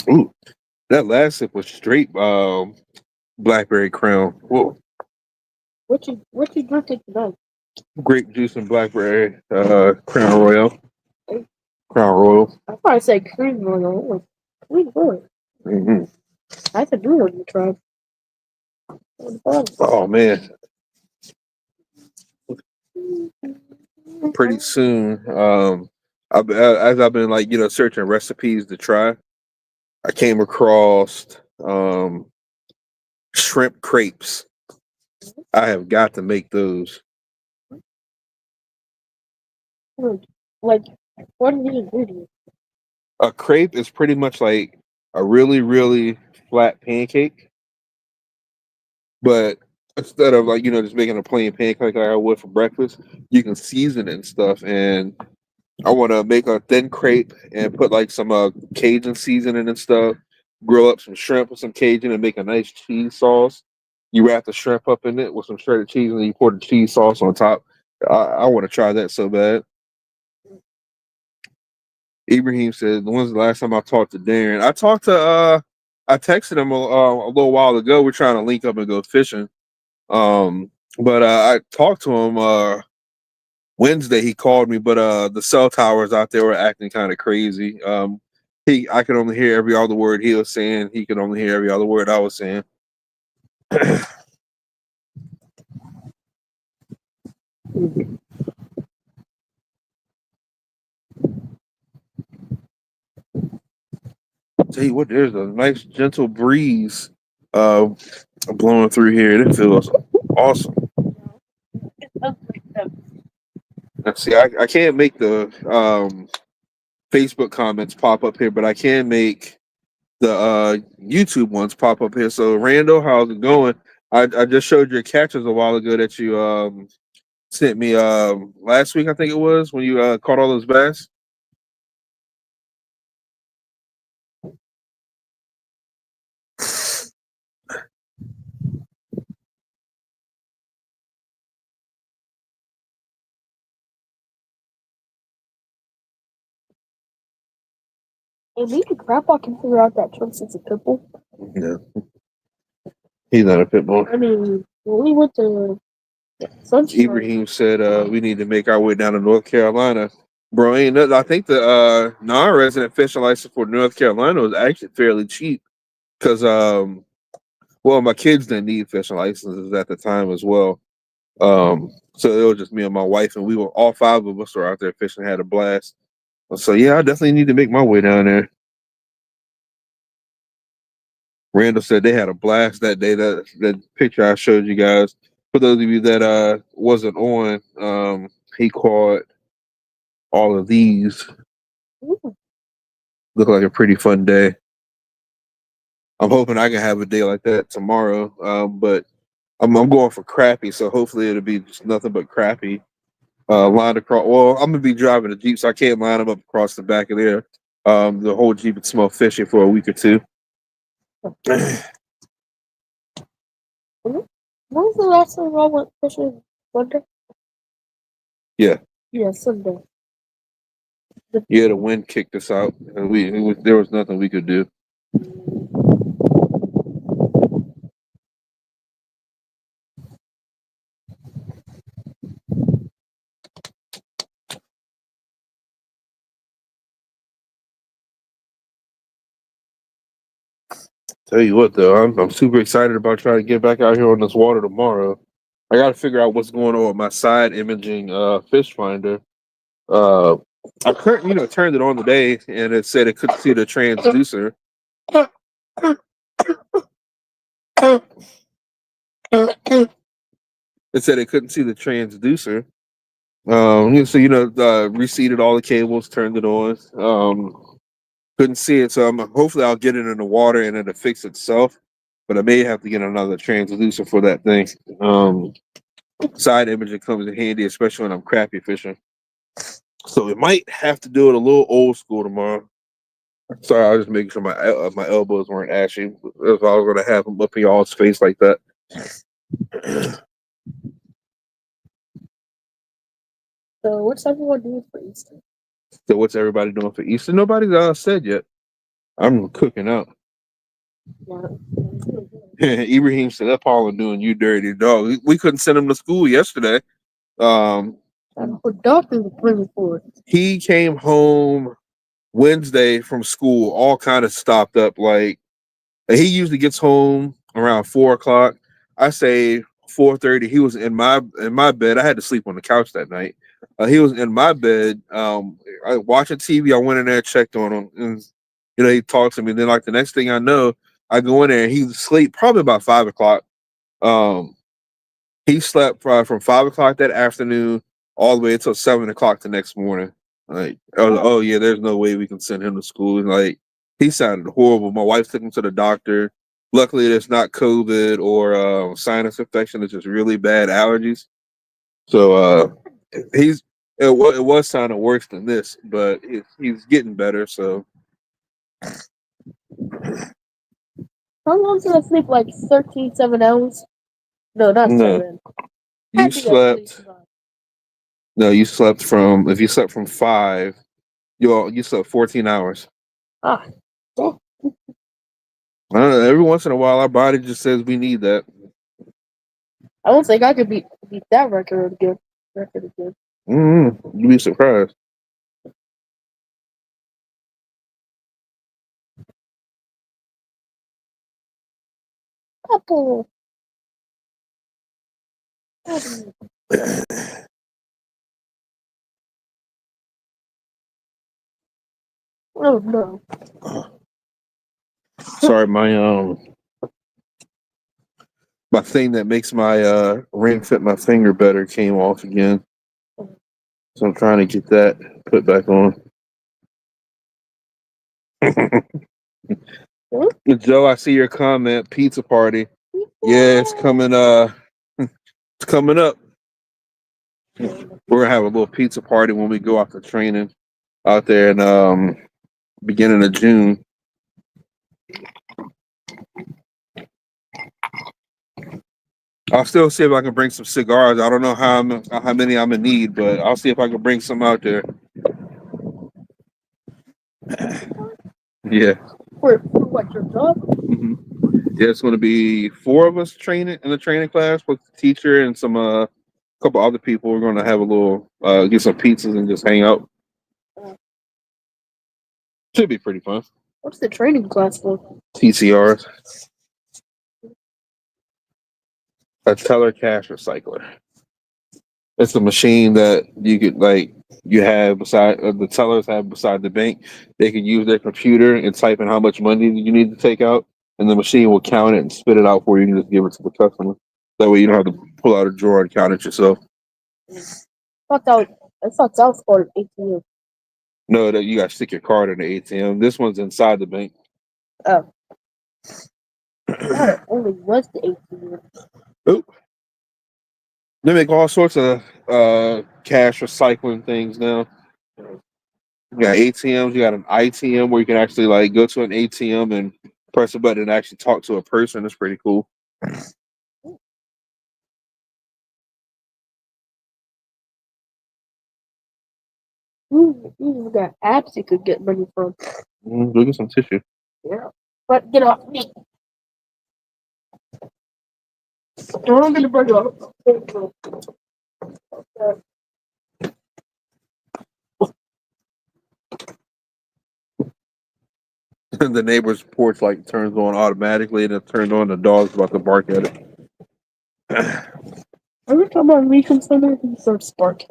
Ooh, that last sip was straight blackberry crown. Whoa. What you drinking tonight? grape juice and blackberry Crown Royal. Crown Royal. I thought I said cream royal. Cream royal. Hmm. That's a new one to try. Oh man, pretty soon. As I've been like searching recipes to try, I came across shrimp crepes. I have got to make those. Like, what are the ingredients? A crepe is pretty much like a really, really flat pancake, but instead of like just making a plain pancake like I would for breakfast, you can season it and stuff. And I want to make a thin crepe and put like some Cajun seasoning and stuff. Grill up some shrimp with some Cajun and make a nice cheese sauce. You wrap the shrimp up in it with some shredded cheese, and then you pour the cheese sauce on top. I want to try that so bad. Ibrahim said, "When's the last time I talked to Darren?" I texted him a little while ago. We're trying to link up and go fishing. But I talked to him Wednesday. He called me, but the cell towers out there were acting kind of crazy. I could only hear every other word he was saying. He could only hear every other word I was saying. Tell you what, there's a nice gentle breeze blowing through here. It feels awesome. Let's see, I can't make the Facebook comments pop up here, but I can make the YouTube ones pop up here. So Randall, how's it going? I just showed your catches a while ago that you sent me last week, I think it was, when you caught all those bass. And maybe Grandpa can figure out that Trump is a pit bull. No, he's not a pit bull. I mean, when we went to Sunshine, Ibrahim said we need to make our way down to North Carolina. Bro, ain't nothing. I think the non-resident fishing license for North Carolina was actually fairly cheap because well, my kids didn't need fishing licenses at the time as well. So it was just me and my wife, and we were all five of us were out there fishing, had a blast. So yeah, I definitely need to make my way down there. Randall said they had a blast that day. That picture I showed you guys. For those of you that wasn't on, he caught all of these. Looked like a pretty fun day. I'm hoping I can have a day like that tomorrow. But I'm going for crappie, so hopefully it'll be just nothing but crappie. Lined across. Well, I'm gonna be driving a Jeep, so I can't line them up across the back of there. The whole Jeep would smell fishy for a week or two. when was the last time I went fishing? Sunday? Yeah. Yeah, Sunday. Yeah, the wind kicked us out, and there was nothing we could do. Tell you what, though, I'm super excited about trying to get back out here on this water tomorrow. I got to figure out what's going on with my side imaging fish finder. I turned it on today, and it said it couldn't see the transducer. It said it couldn't see the transducer. So reseated all the cables, turned it on. Couldn't see it, so hopefully I'll get it in the water and it'll fix itself. But I may have to get another transducer for that thing. Side imaging comes in handy, especially when I'm crappie fishing. So we might have to do it a little old school tomorrow. Sorry, I was just making sure my elbows weren't ashy. If I was going to have them up in y'all's face like that. So what's everyone doing for Easter? So what's everybody doing for Easter? Nobody's said yet. I'm cooking out. Yeah. Ibrahim said, "That Paul doing you dirty, dog. We couldn't send him to school yesterday. What doctor's appointment for? He came home Wednesday from school, all kind of stopped up. Like he usually gets home around 4 o'clock. I say 4:30. He was in my bed. I had to sleep on the couch that night. He was in my bed, watching TV. I went in there, checked on him, and he talks to me. Then like the next thing I know, I go in there and he's asleep. Probably about 5 o'clock. Um, he slept from 5 o'clock that afternoon all the way until 7 o'clock the next morning. Like, I was like, oh yeah, there's no way we can send him to school. And like, he sounded horrible. My wife took him to the doctor. Luckily, it's not COVID or sinus infection. It's just really bad allergies. So it was sounding worse than this, but he's getting better. So How long did I sleep? Like 7 hours? No, not no, 7. you Had to be at least slept. 9. No, you slept from. If you slept from 5, you slept 14 hours. Ah, oh, I don't know, every once in a while, our body just says we need that. I don't think I could beat that record again. You'd be surprised. Apple. Oh no. Sorry, my thing that makes my ring fit my finger better came off again. So I'm trying to get that put back on. Joe, I see your comment. Pizza party. Yeah, it's coming. It's coming up. We're gonna have a little pizza party when we go out to training out there in beginning of June. I'll still see if I can bring some cigars. I don't know how many I'm gonna need, but I'll see if I can bring some out there. Yeah. For what, your job? hmm Yeah, it's going to be 4 of us training in the training class with the teacher and some couple other people. We're going to have a little get some pizzas and just hang out. Should be pretty fun. What's the training class for? TCRs, a teller cash recycler. It's a machine that you could you have beside the tellers have beside the bank. They can use their computer and type in how much money you need to take out, and the machine will count it and spit it out for you and just give it to the customer. That way you don't have to pull out a drawer and count it yourself. I thought that was called ATM. No, that you got to stick your card in the ATM. This one's inside the bank. Oh. That only was the ATM. Oop. They make all sorts of cash recycling things now. You got ATMs, you got an ITM where you can actually go to an ATM and press a button and actually talk to a person. That's pretty cool. You even got apps you could get money from. Go get some tissue. Yeah. But get off me. I'm gonna bring it up. The neighbor's porch turns on automatically and it turned on. The dog's about to bark at it. Every time I reach him somewhere, he starts barking.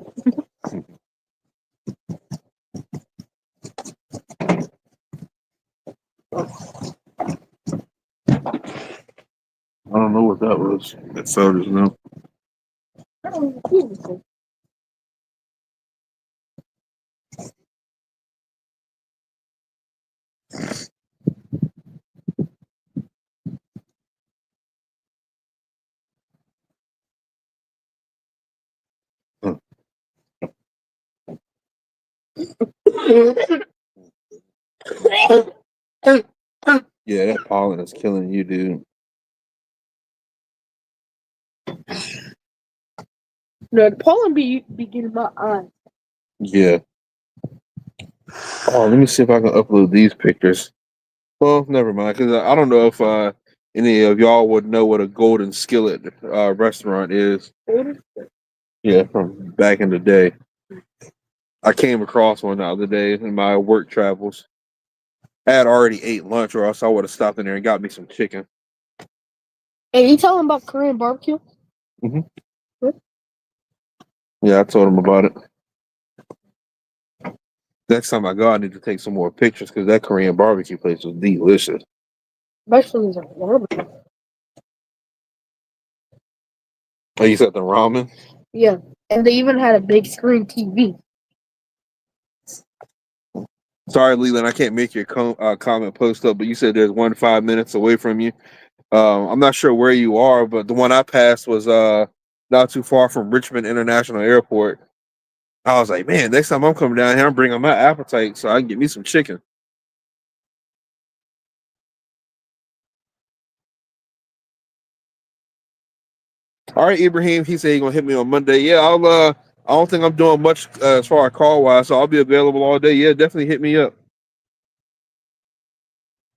I don't know what that was. That sound is no. I don't even see anything. Yeah, that pollen is killing you, dude. No, the pollen be getting my eyes. Yeah. Oh, let me see if I can upload these pictures. Well, never mind, because I don't know if any of y'all would know what a Golden Skillet restaurant is. Yeah, from back in the day. I came across one the other day in my work travels. I had already ate lunch, or else I would have stopped in there and got me some chicken. Hey, you tell him about Korean barbecue? Hmm. Yeah, I told him about it. Next time I go, I need to take some more pictures because that Korean barbecue place was delicious. Especially the ramen. Oh, you said the ramen? Yeah, and they even had a big screen TV. Sorry, Leland, I can't make your comment post up, but you said there's one 5 minutes away from you. I'm not sure where you are, but the one I passed was not too far from Richmond International Airport. I was like, man, next time I'm coming down here, I'm bringing my appetite so I can get me some chicken. All right, Ibrahim, he said he's gonna hit me on Monday. Yeah, I'll. I don't think I'm doing much as far as call wise, so I'll be available all day. Yeah, definitely hit me up.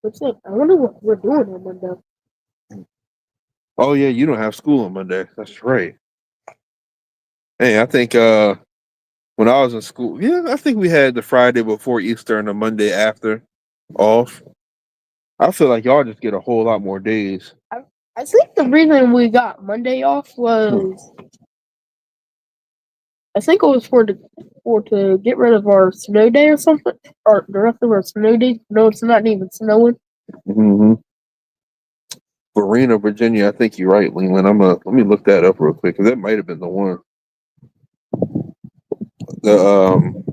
What's it? I wonder what we're doing on Monday. Oh yeah, you don't have school on Monday. That's right. Hey, I think when I was in school, yeah, I think we had the Friday before Easter and the Monday after off. I feel like y'all just get a whole lot more days. I think the reason we got Monday off was I think it was for to get rid of our snow day or something, or the rest of our snow days. No, it's not even snowing. Mm-hmm. Verena, Virginia. I think you're right, Leland. Let me look that up real quick because that might have been the one. The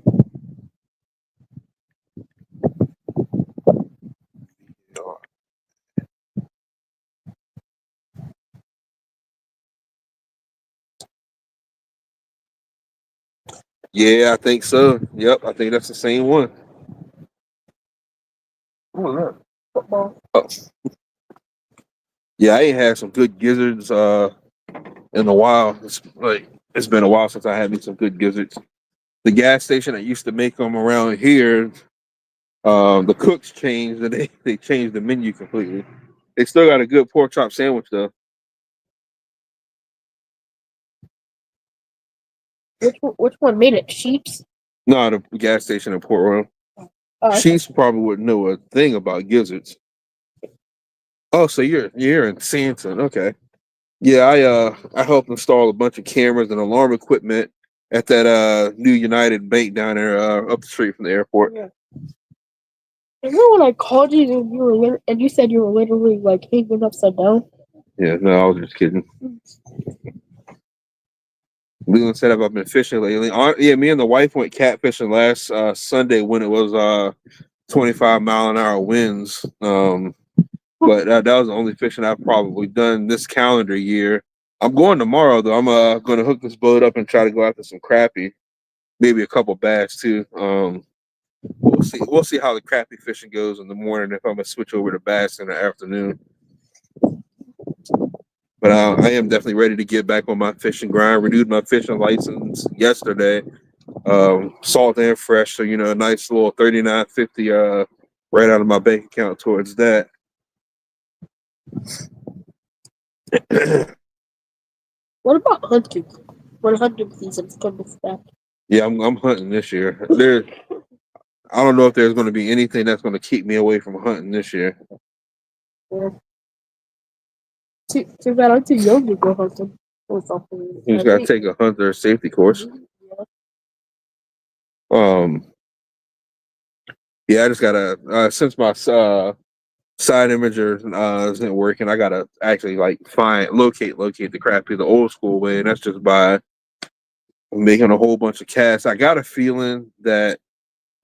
yeah, I think so. Yep, I think that's the same one. Oh, look. Football. Oh, yeah, I ain't had some good gizzards in a while. It's been a while since I had me some good gizzards. The gas station that used to make them around here, the cooks changed and they changed the menu completely. They still got a good pork chop sandwich though. Which one made it? Sheep's. No, the gas station in Port Royal. Okay. Sheets probably wouldn't know a thing about gizzards. Oh, so you're in Santon. Okay. Yeah, I helped install a bunch of cameras and alarm equipment at that new United Bank down there up the street from the airport. Yeah. Remember when I called you and you said you were literally like hanging upside down? Yeah, no, I was just kidding. Leland said I've been fishing lately. Yeah, me and the wife went catfishing last Sunday when it was 25-mile-an-hour winds. But that was the only fishing I've probably done this calendar year. I'm going tomorrow though. I'm going to hook this boat up and try to go after some crappie, maybe a couple bass too. We'll see. We'll see how the crappie fishing goes in the morning. If I'm gonna switch over to bass in the afternoon. But I am definitely ready to get back on my fishing grind. Renewed my fishing license yesterday. Salt and fresh, so a nice little 39.50 right out of my bank account towards that. What about hunting? When hunting season's coming back? Yeah, I'm hunting this year. I don't know if there's going to be anything that's going to keep me away from hunting this year. Yeah. Too bad I'm too young to go hunting or something. You just got to take a hunter safety course. Yeah. Um, yeah, I just gotta since my side imager isn't working, I gotta actually locate the crappie the old school way, and that's just by making a whole bunch of casts. I got a feeling that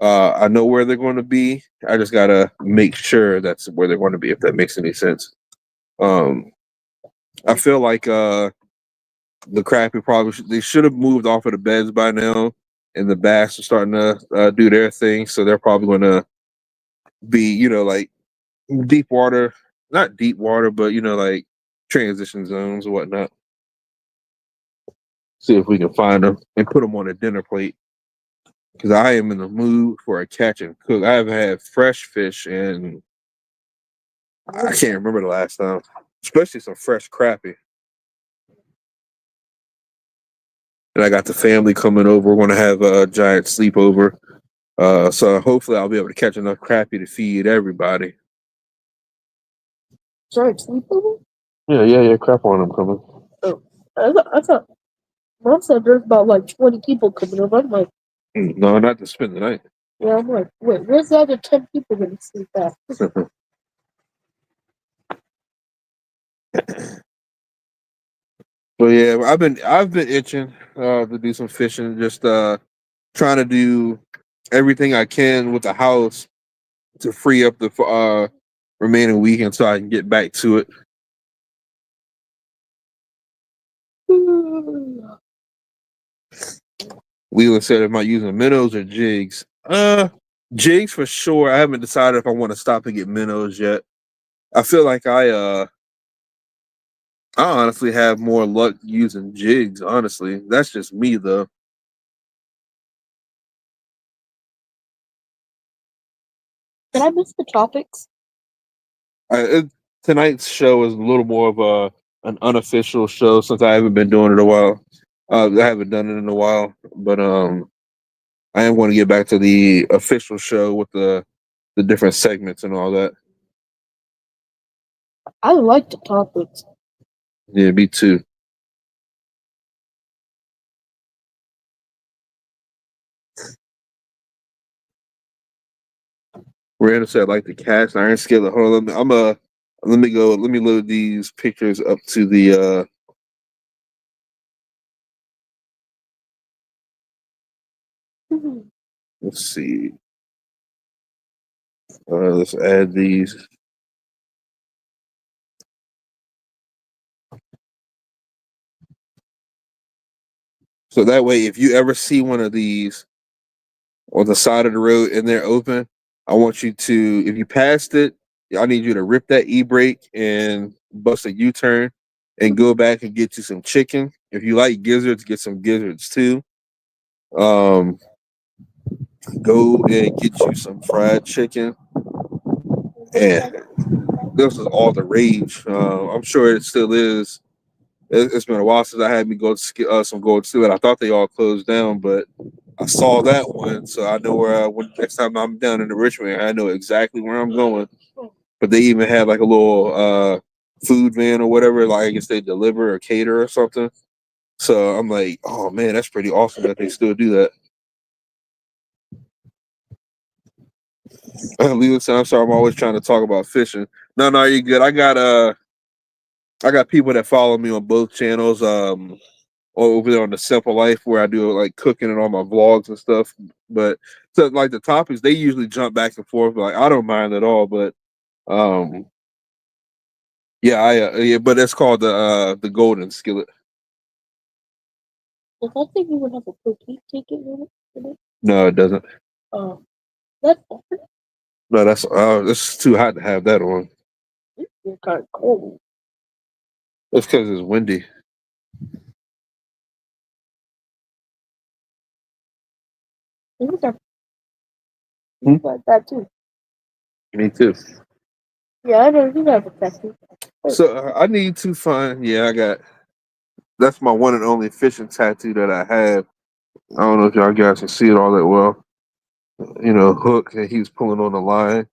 I know where they're going to be. I just gotta make sure that's where they're going to be, if that makes any sense. Um, I feel like the crappie they should have moved off of the beds by now, and the bass are starting to do their thing, so they're probably going to be like deep water, not deep water, but like transition zones or whatnot. See if we can find them and put them on a dinner plate. Because I am in the mood for a catch and cook. I have had fresh fish and I can't remember the last time, especially some fresh crappie. and I got the family coming over. We're gonna have a giant sleepover. So hopefully I'll be able to catch enough crappie to feed everybody. Sorry, sleepover? Yeah. Crap on them coming. Oh, I thought Mom said there's about like 20 people coming over. I'm like, No, not to spend the night. yeah, I'm like, wait, where's the other 10 people gonna sleep at? But yeah, I've been itching to do some fishing, just trying to do everything I can with the house to free up the remaining weekend so I can get back to it. Leland said, "Am I using minnows or jigs?" Jigs for sure. I haven't decided if I want to stop and get minnows yet. I feel like I honestly have more luck using jigs. Honestly, that's just me though. Did I miss the topics? Tonight's show is a little more of an unofficial show since I haven't been doing it a while. I haven't done it in a while, but I am going to get back to the official show with the different segments and all that. I like the topics. Yeah, me too. Randall said, like the cast iron skillet. Hold on, let me go. Let me load these pictures up to the. Let's see. Let's add these. So that way, if you ever see one of these on the side of the road and they're open, I want you to, if you passed it, I need you to rip that e-brake and bust a U-turn and go back and get you some chicken. If you like gizzards, get some gizzards too. Um, go and get you some fried chicken. And this is all the rage. I'm sure it still is. It's been a while since I had me go to some Gold Stew, I thought they all closed down, but I saw that one, so I know where when next time I'm down in the Richmond, I know exactly where I'm going. But they even had like a little food van or whatever, like I guess they deliver or cater or something. So I'm like, oh man, that's pretty awesome that they still do that. Leo said, I'm sorry, I'm always trying to talk about fishing. No, you're good. I got people that follow me on both channels. Over there on the Simple Life where I do like cooking and all my vlogs and stuff. But so like the topics, they usually jump back and forth. Like I don't mind at all, but um, yeah, but it's called the Golden Skillet. Does that thing even have a protein ticket in it? No, it doesn't. That's No, that's it's too hot to have that on. it's kind of cold. It's because it's windy. Things are like that too. Me too. Yeah, I know you have a tattoo. So I need to find. Yeah, I got. That's my one and only fishing tattoo that I have. I don't know if y'all guys can see it all that well. You know, Hook, and he's pulling on the line.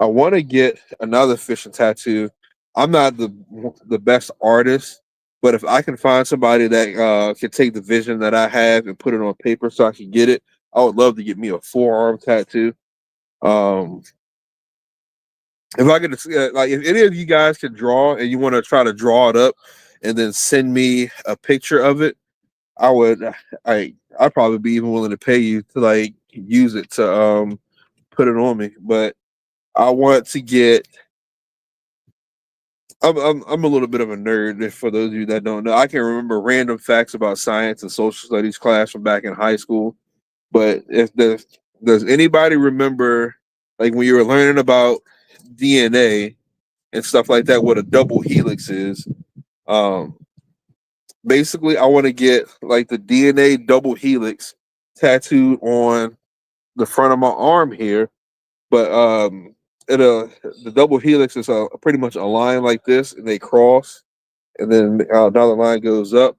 I want to get another fishing tattoo. I'm not the best artist, but if I can find somebody that can take the vision that I have and put it on paper so I can get it, I would love to get me a forearm tattoo. If I could, like, if any of you guys can draw and you want to try to draw it up and then send me a picture of it, I would. I'd probably be even willing to pay you to like use it to put it on me. But I want to get. I'm a little bit of a nerd. For those of you that don't know, I can remember random facts about science and social studies class from back in high school. But if does anybody remember, like when you were learning about DNA and stuff like that, what a double helix is? Um, Basically, I want to get like the DNA double helix tattooed on the front of my arm here, but the double helix is pretty much a line like this, and they cross, and then another line goes up,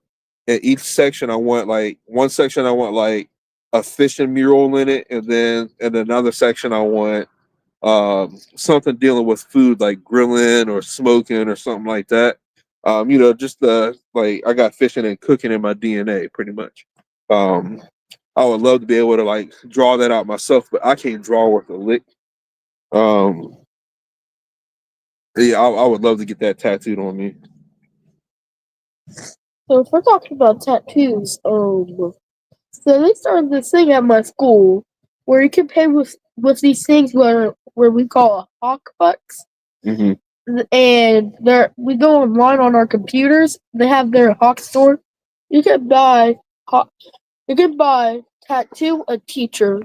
in each section I want like one section I want like a fishing mural in it, and then in another section I want something dealing with food like grilling or smoking or something like that. Just the like I got fishing and cooking in my DNA pretty much. Um, I would love to be able to like draw that out myself, but I can't draw worth a lick. Um, yeah, I would love to get that tattooed on me. So if we're talking about tattoos, so they started this thing at my school where you can pay with these things where we call hawk bucks, Hmm. and we go online on our computers. They have their hawk store. You can buy hawk. You can buy tattoo a teacher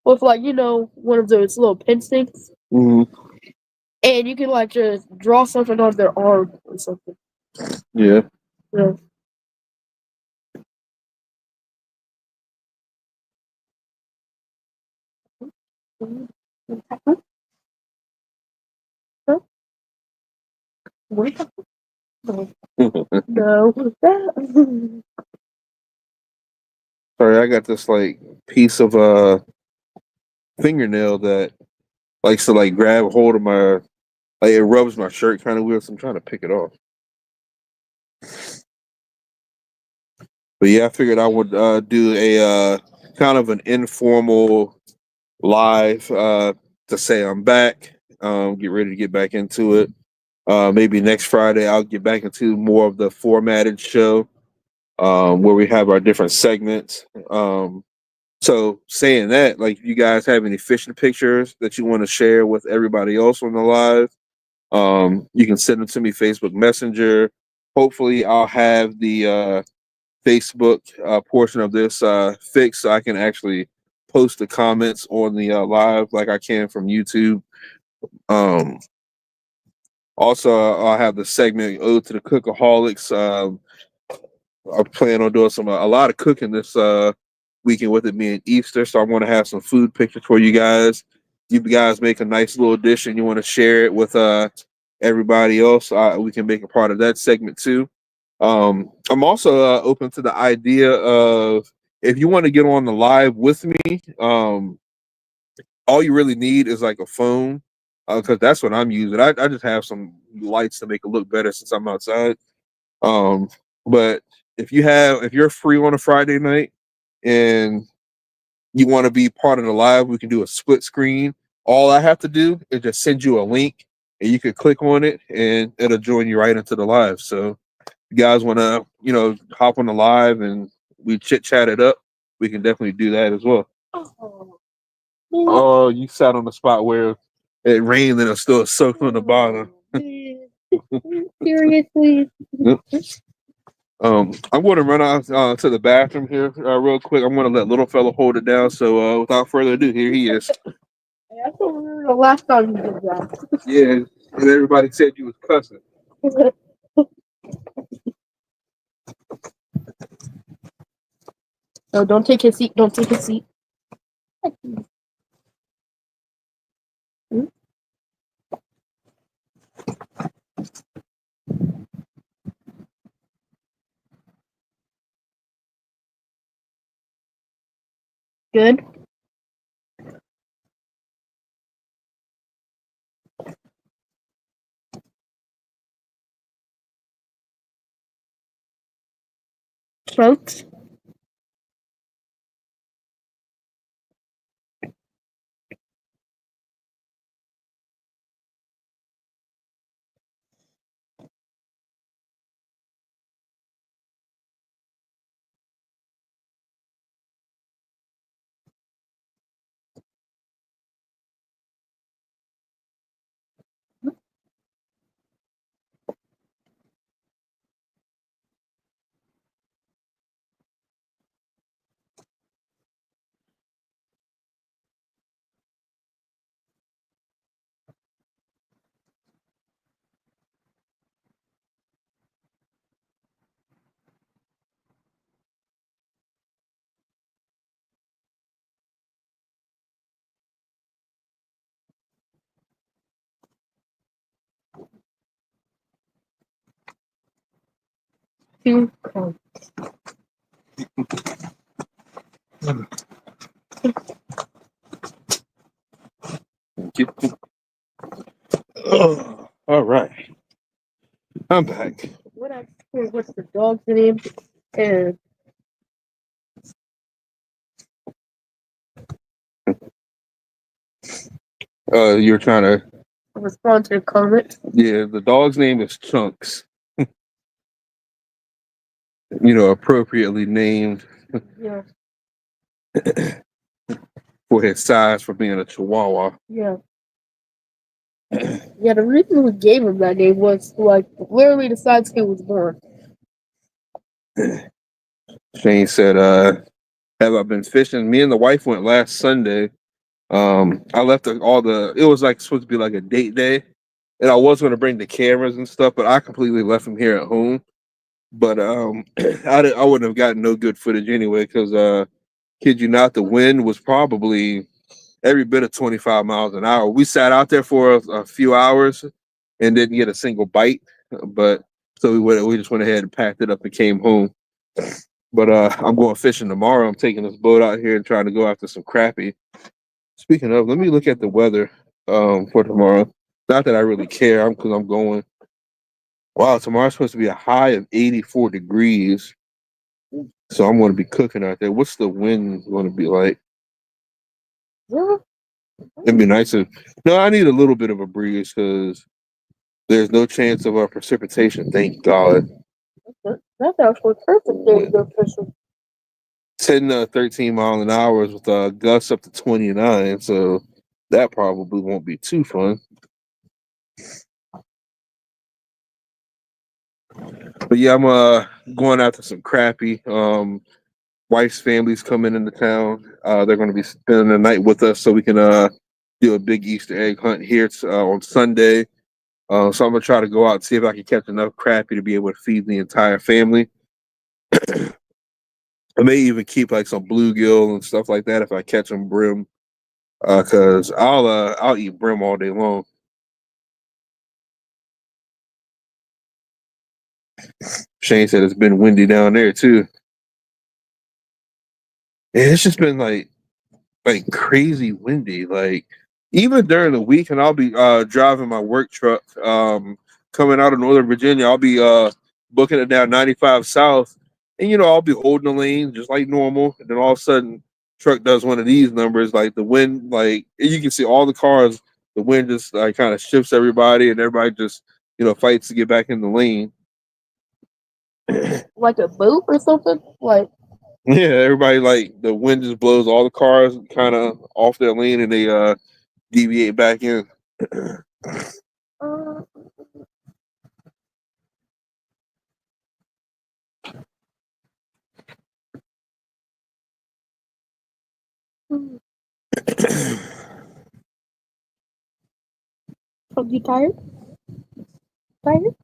with like one of those little pin things, Hmm. and you can like just draw something on their arm or something. Yeah. Yeah. Huh? What? No. Sorry, I got this like piece of fingernail that likes to like grab hold of my like it rubs my shirt kind of weird, so I'm trying to pick it off. But yeah, I figured I would do a kind of an informal live to say I'm back. Get ready to get back into it. Maybe next Friday I'll get back into more of the formatted show where we have our different segments. So saying that, like, if you guys have any fishing pictures that you want to share with everybody else on the live, you can send them to me Facebook Messenger. Hopefully, I'll have the Facebook portion of this fixed so I can actually post the comments on the live like I can from YouTube. Um, Also, I'll have the segment Ode to the Cookaholics. I plan on doing a lot of cooking this weekend with it being Easter, so I want to have some food pictures for you guys. You guys make a nice little dish and you want to share it with everybody else. We can make a part of that segment too. I'm also open to the idea of if you want to get on the live with me. All you really need is like a phone, because that's what I'm using. I just have some lights to make it look better since I'm outside. Um, but if you're free on a Friday night and you want to be part of the live, we can do a split screen. All I have to do is just send you a link and you can click on it and it'll join you right into the live. So if you guys want to, hop on the live and we chit chat it up, we can definitely do that as well. Oh, you sat on the spot where it rained and it's still soaked on the bottom. Seriously. Yep. I'm going to run out to the bathroom here real quick. I'm going to let little fella hold it down. So without further ado, here he is. I don't remember the last time you did that. Yeah, and everybody said you was cussing. No, don't take his seat. Don't take his seat. Good. Folks. Two. Oh, all right, I'm back. What's the dog's name? And You're trying to. respond to the comment. Yeah, the dog's name is Chunks. Appropriately named Yeah, for his size for being a Chihuahua. yeah. Yeah, the reason we gave him that name was like literally the size he was born. Shane said, have I been fishing? Me and the wife went last Sunday. I left it was like supposed to be like a date day, and I was going to bring the cameras and stuff, but I completely left them here at home. But I wouldn't have gotten no good footage anyway because kid you not, the wind was probably every bit of 25 miles an hour. We sat out there for a few hours and didn't get a single bite, but so we just went ahead and packed it up and came home. But I'm going fishing tomorrow. I'm taking this boat out here and trying to go after some crappie. Speaking of, let me look at the weather for tomorrow. Not that I really care, because I'm going. Wow, tomorrow's supposed to be a high of 84 degrees. So I'm going to be cooking out there. What's the wind going to be like? Yeah, It'd be nice if. No, I need a little bit of a breeze because there's no chance of precipitation. Thank God. that's actually perfect day to go fishing. 10 to 13 mile an hour with gusts up to 29. So that probably won't be too fun. But yeah, I'm going after some crappie. Wife's family's coming into town. They're going to be spending the night with us, so we can do a big Easter egg hunt here on Sunday. So I'm gonna try to go out and see if I can catch enough crappie to be able to feed the entire family. I may even keep like some bluegill and stuff like that if I catch them brim, because I'll eat brim all day long. Shane said it's been windy down there too. Yeah, it's just been like crazy windy. Like even during the week, and I'll be driving my work truck coming out of Northern Virginia. I'll be booking it down 95 South, and I'll be holding the lane just like normal. And then all of a sudden, truck does one of these numbers. Like the wind, like you can see all the cars. The wind just like kind of shifts everybody, and everybody just fights to get back in the lane. Like a boat or something? Like Yeah, everybody like the wind just blows all the cars kind of off their lane, and they deviate back in. uh, are you tired? Tired?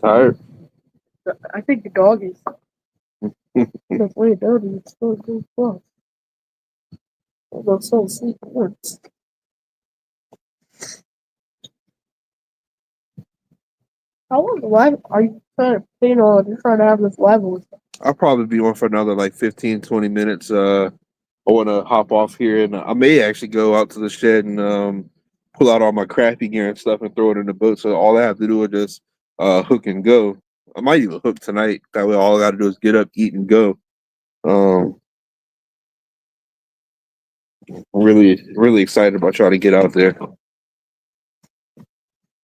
Tired. I think the dog is. That's way dirty. It's still good stuff. They'll so sleep once. How long live are you trying to plan on? You're trying to have this live with? I'll probably be on for another like 15, 20 minutes. I want to hop off here, and I may actually go out to the shed and pull out all my crappie gear and stuff and throw it in the boat. So all I have to do is just hook and go. I might even hook tonight. That way, all I got to do is get up, eat, and go. I'm really, really excited about trying to get out there.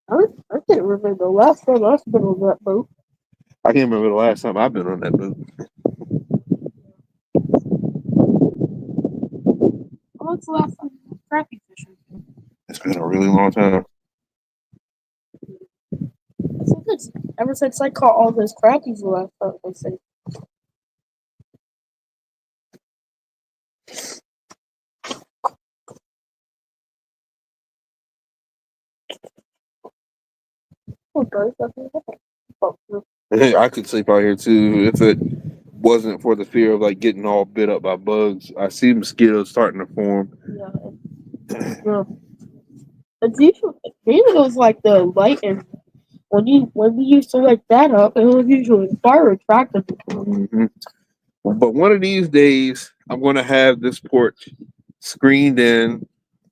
I can't remember the last time I've been on that boat. I can't remember the last time I've been on that boat. Oh, it's the last time I was crappie fishing. It's been a really long time. I think it's ever since I caught all those crappies the last time I said. Oh, guys, that's I could sleep out here too if it wasn't for the fear of like getting all bit up by bugs. I see mosquitoes starting to form. yeah. It's usually maybe it was like the light and when we used to light that up, it was usually fire attracted. Mm-hmm. But one of these days, I'm going to have this porch screened in.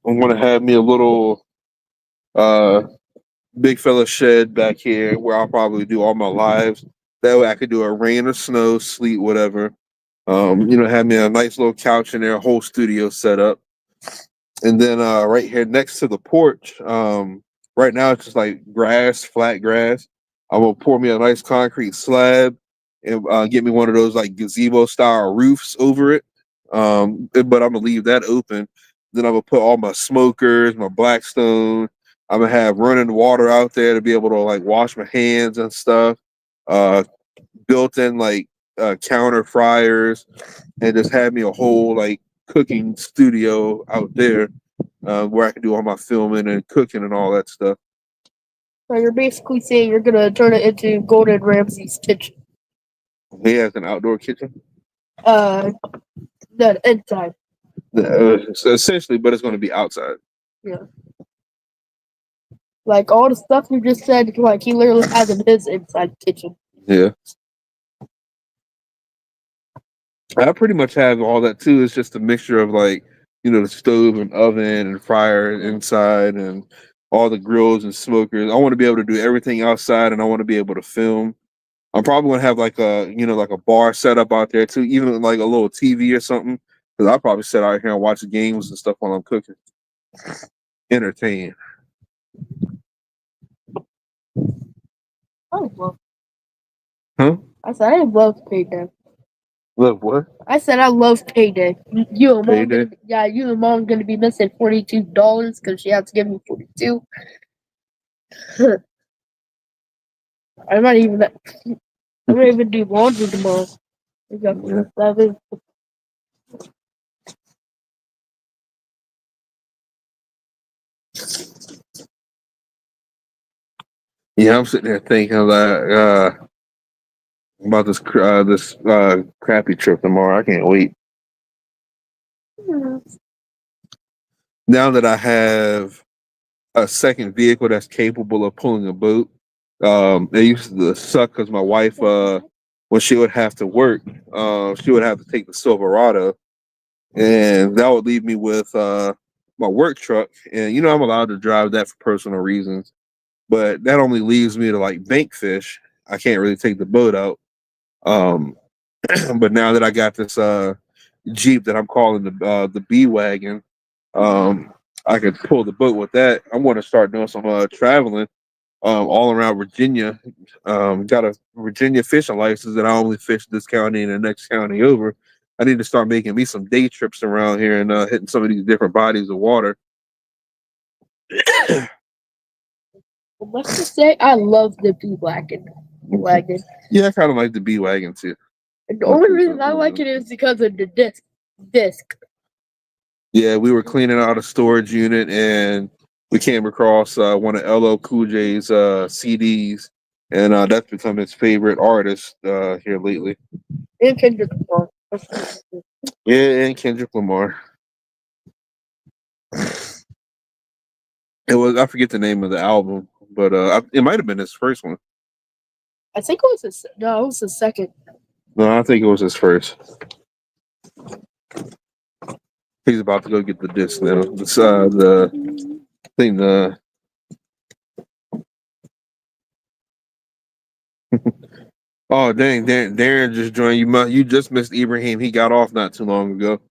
I'm going to have me a little uh, big fella shed back here where I'll probably do all my lives. That way I could do a rain or snow, sleet, whatever. Have me a nice little couch in there, a whole studio set up. And then right here next to the porch, right now it's just like grass, flat grass. I'm gonna pour me a nice concrete slab and get me one of those like gazebo style roofs over it. But I'm gonna leave that open. Then I'm gonna put all my smokers, my Blackstone. I'm gonna have running water out there to be able to like wash my hands and stuff. Uh, Built in like counter fryers, and just have me a whole like cooking studio out there where I can do all my filming and cooking and all that stuff. So you're basically saying you're gonna turn it into Gordon Ramsay's kitchen. He has an outdoor kitchen. Uh, the inside. So essentially, but it's going to be outside. Yeah. Like all the stuff you just said, like he literally has in his inside kitchen. Yeah. I pretty much have all that too. It's just a mixture of like, the stove and oven and fryer inside and all the grills and smokers. I want to be able to do everything outside, and I want to be able to film. I'm probably gonna have like a bar set up out there too, even like a little TV or something. Because I'll probably sit out here and watch the games and stuff while I'm cooking. Entertain. Oh well. Huh? I said I love payday. Look, what? I said I love payday. You and mom, Payday? you and mom gonna be missing $42 because she has to give me 42. I might even. I'm gonna even do laundry tomorrow. We got Yeah. 7. Yeah, I'm sitting there thinking about this crappy trip tomorrow. I can't wait. Now that I have a second vehicle that's capable of pulling a boat. It used to suck because my wife, when she would have to work, she would have to take the Silverado, and that would leave me with my work truck. And I'm allowed to drive that for personal reasons, but that only leaves me to like bank fish. I can't really take the boat out. Um, but now that I got this Jeep that I'm calling the B wagon, I could pull the boat with that. I'm going to start doing some traveling all around Virginia. Got a Virginia fishing license, and I only fish this county and the next county over. I need to start making me some day trips around here and hitting some of these different bodies of water. Let's just say I love the B wagon. Yeah, I kind of like the B wagon too. And the only reason I like it is because of the disc. Yeah, we were cleaning out a storage unit and we came across one of LL Cool J's CDs, and that's become his favorite artist here lately. And Kendrick Lamar. Yeah, and Kendrick Lamar. I forget the name of the album, but it might have been his first one. I think it was it was the second. No, I think it was his first. He's about to go get the disc now. The thing. Oh dang, Darren just joined you. You just missed Ibrahim. He got off not too long ago.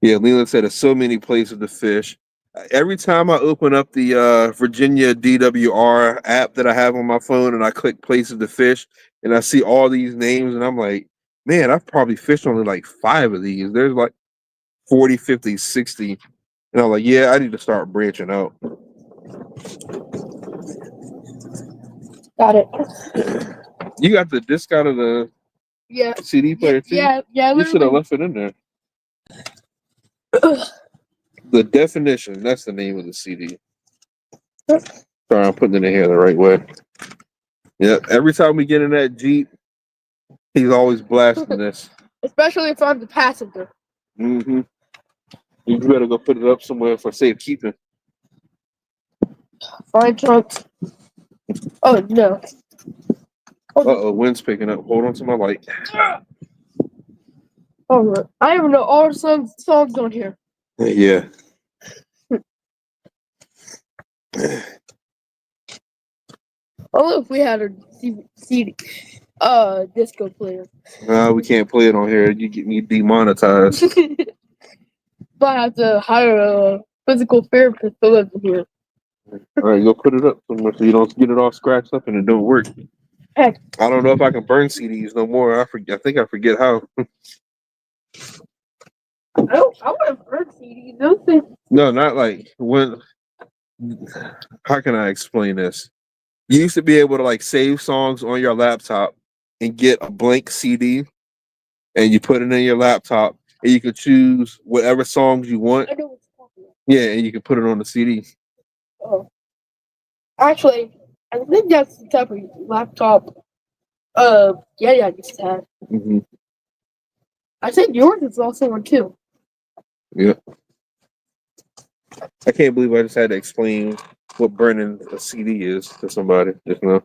Yeah, Leland said there's so many places to fish. Every time I open up the Virginia DWR app that I have on my phone and I click places to fish and I see all these names and I'm like, man, I've probably fished only like 5 of these. There's like 40, 50, 60. And I'm like, yeah, I need to start branching out. Got it. You got the disc out of the CD player too? Yeah. You should have left it in there. The Definition, that's the name of the CD. Sorry, I'm putting it in here the right way. Yeah, every time we get in that Jeep, he's always blasting this. Especially if I'm the passenger. Mm-hmm. You better go put it up somewhere for safekeeping. Fine trunks. Oh no. Uh-oh, wind's picking up. Hold on to my light. Oh, I even know all our songs on here. Yeah. Oh, if we had a CD, disco player. We can't play it on here. You get me demonetized. But I have to hire a physical therapist to live in here. All right, go put it up somewhere so you don't get it all scratched up and it don't work. Heck, I don't know if I can burn CDs no more. I think I forget how. I want to burn CDs. Those things. No, not like when. How can I explain this? You used to be able to like save songs on your laptop and get a blank CD, and you put it in your laptop, and you could choose whatever songs you want. I know what you're talking about. Yeah, and you can put it on the CD. Oh, actually, I think that's the type of laptop. Yeah, I used to have. Hmm. I think yours is also one too. Yeah. I can't believe I just had to explain what burning a CD is to somebody just now.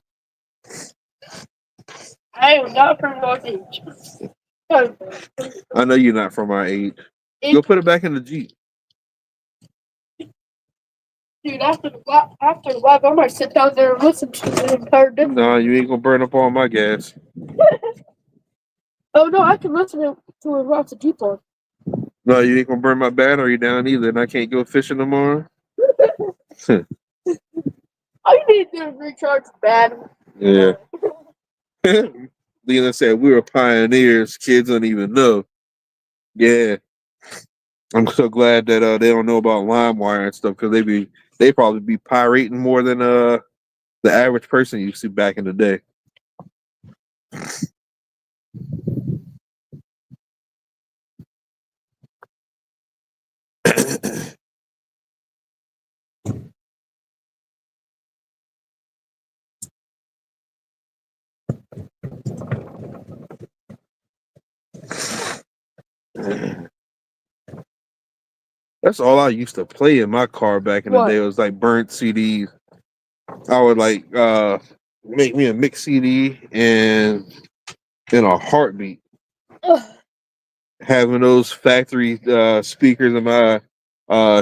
I am not from those age. I know you're not from my age. Go put it back in the Jeep. Dude, after the live, I might sit down there and listen to the entire day. No, you ain't gonna burn up all my gas. Oh no, I can listen to it lots of people. No, you ain't gonna burn my battery down either, and I can't go fishing tomorrow. All you need to do is recharge the battery. Yeah. Leland said we were pioneers. Kids don't even know. Yeah. I'm so glad that they don't know about LimeWire and stuff because they probably be pirating more than the average person used to back in the day. That's all I used to play in my car back in the day. It was like burnt CDs. I would like make me a mix CD and in a heartbeat. Ugh. Having those factory speakers in my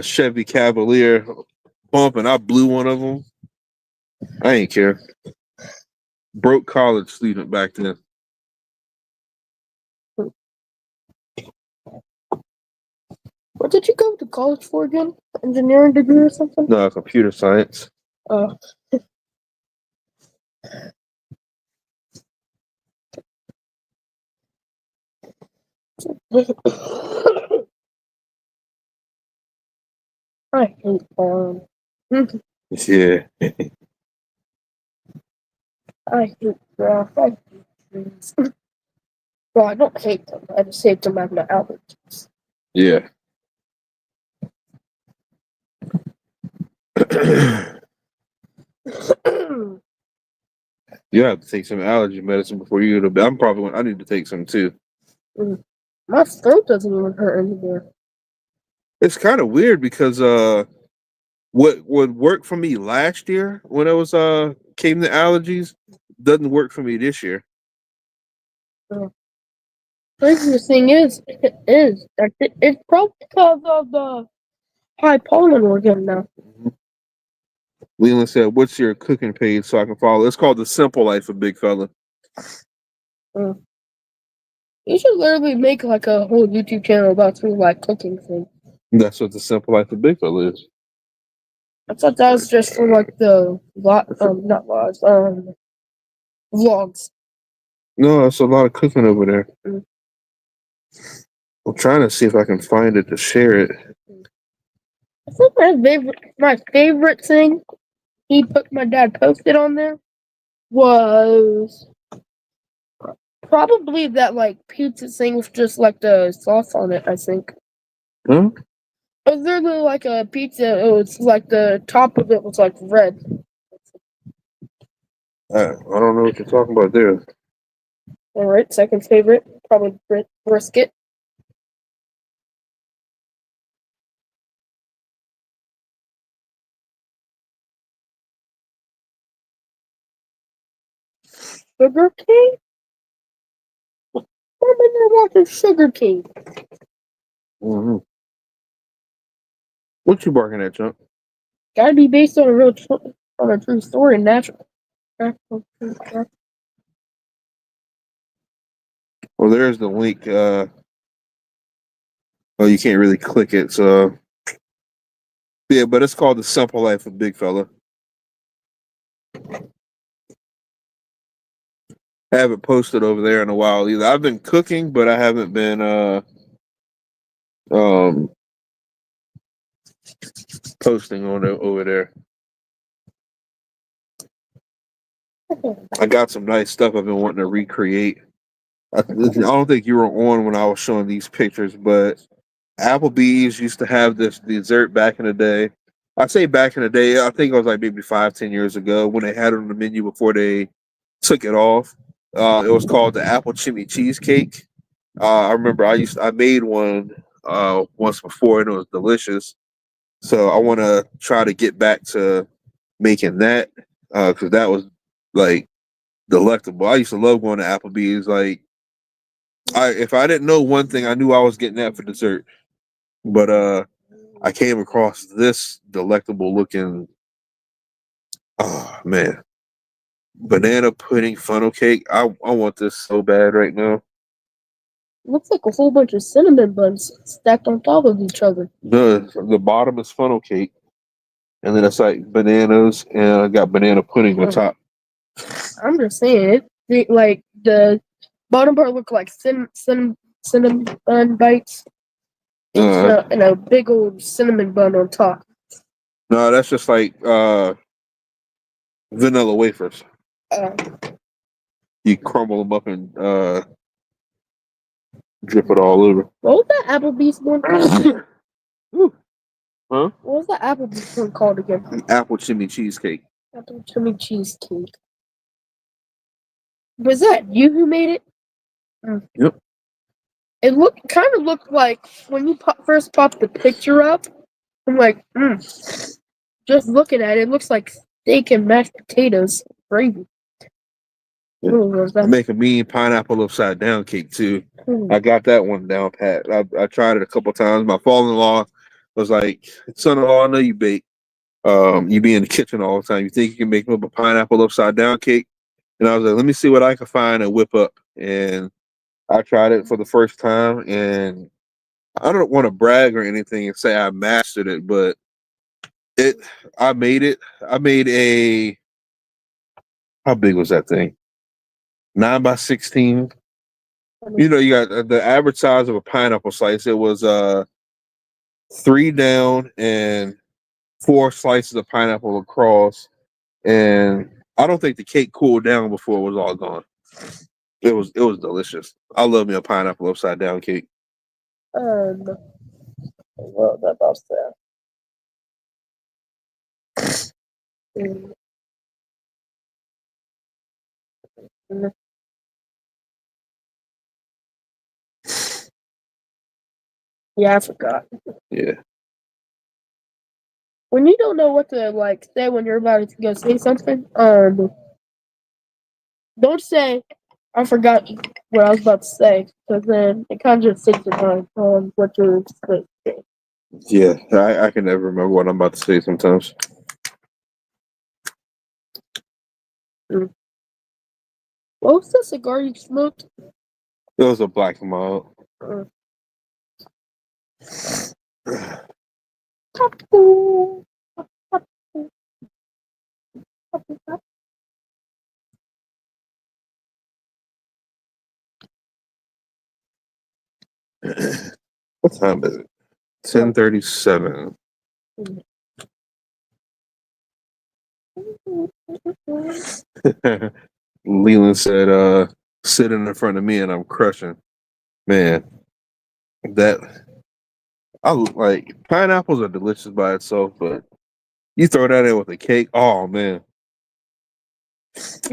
Chevy Cavalier bumping, I blew one of them. I ain't care. Broke college student back then. What did you go to college for again? Engineering degree or something? No, computer science. Oh. I hate farm. Yeah. I hate grass. I hate trees. Well, I don't hate them. I just hate them as my allergies. Yeah. You have to take some allergy medicine before you go to bed. I need to take some too. My throat doesn't even hurt anymore. It's kind of weird because what would work for me last year when it was came to allergies doesn't work for me this year. Craziest thing is that it's probably because of the high pollen we're getting now. Leland said, "What's your cooking page so I can follow?" It's called The Simple Life of Big Fella. You should literally make like a whole YouTube channel about through like cooking things. That's what The Simple Life of Big Fella is. I thought that was just for like the not vlogs, vlogs. No, it's a lot of cooking over there. I'm trying to see if I can find it to share it. I think my favorite thing my dad posted on there was probably that like pizza thing with just like the sauce on it. I think. Huh? It was literally like a pizza. It was like the top of it was like red. I don't know what you're talking about there. All right, second favorite, probably brisket. Sugar cane? Mom and I want the sugar cane. Mm-hmm. What you barking at, Chunk? Gotta be based on a true story, natural. Well, there's the link. Oh, you can't really click it, so yeah. But it's called The Simple Life of Big Fella. I haven't posted over there in a while either. I've been cooking, but I haven't been um posting on it over there. I got some nice stuff I've been wanting to recreate. I don't think you were on when I was showing these pictures, but Applebee's used to have this dessert back in the day. I say back in the day, I think it was like maybe 5, 10 years ago when they had it on the menu before they took it off. It was called the apple chimney cheesecake. I remember I made one once before and it was delicious. So I want to try to get back to making that because that was like delectable. I used to love going to Applebee's. Like if I didn't know one thing, I knew I was getting that for dessert. But I came across this delectable looking, oh man, banana pudding funnel cake. I want this so bad right now. Looks like a whole bunch of cinnamon buns stacked on top of each other. The bottom is funnel cake, and then it's like bananas, and I got banana pudding on top. I'm just saying, like the bottom part look like cinnamon bun bites, and a big old cinnamon bun on top. No, that's just like vanilla wafers. You crumble them up and drip it all over. What was that Applebee's one? Huh? What was that Applebee's one called again? Apple chimney cheesecake. Apple chimney cheesecake. Was that you who made it? Yep. It kind of looked like when you first popped the picture up. I'm like, just looking at it, it looks like steak and mashed potatoes gravy. Yeah. I make a mean pineapple upside down cake too. I got that one down pat. I tried it a couple times. My father-in-law was like, "Son-in-law, I know you bake. You be in the kitchen all the time. You think you can make me a pineapple upside down cake?" And I was like, "Let me see what I can find and whip up." And I tried it for the first time, and I don't want to brag or anything and say I mastered it, but I made it. I made a, how big was that thing? 9 by 16. You know, you got the average size of a pineapple slice. It was 3 down and 4 slices of pineapple across. And I don't think the cake cooled down before it was all gone. It was delicious. I love me a pineapple upside down cake. What about that? Yeah, I forgot. Yeah. When you don't know what to like say when you're about to go say something, don't say I forgot what I was about to say, because then it kind of just takes your mind on what you're supposed to say. Yeah, I can never remember what I'm about to say sometimes. What was the cigar you smoked? It was a Black and Mild. What time is it? 10:37. Leland said, sitting in front of me and I'm crushing. Man, that I like pineapples are delicious by itself, but you throw that in with a cake, oh man.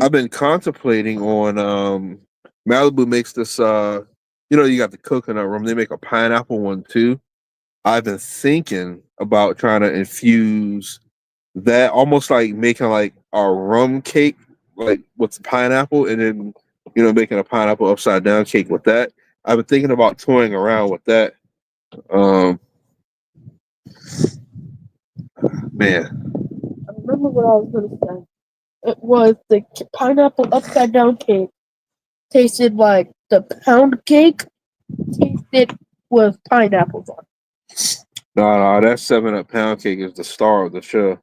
I've been contemplating on Malibu makes this you got the coconut rum, they make a pineapple one too. I've been thinking about trying to infuse that, almost like making like a rum cake like with the pineapple, and then making a pineapple upside down cake with that. I've been thinking about toying around with that. Man, I remember what I was going to say. It was the pineapple upside down cake tasted like the pound cake tasted with pineapples on it. no, that 7-Up pound cake is the star of the show.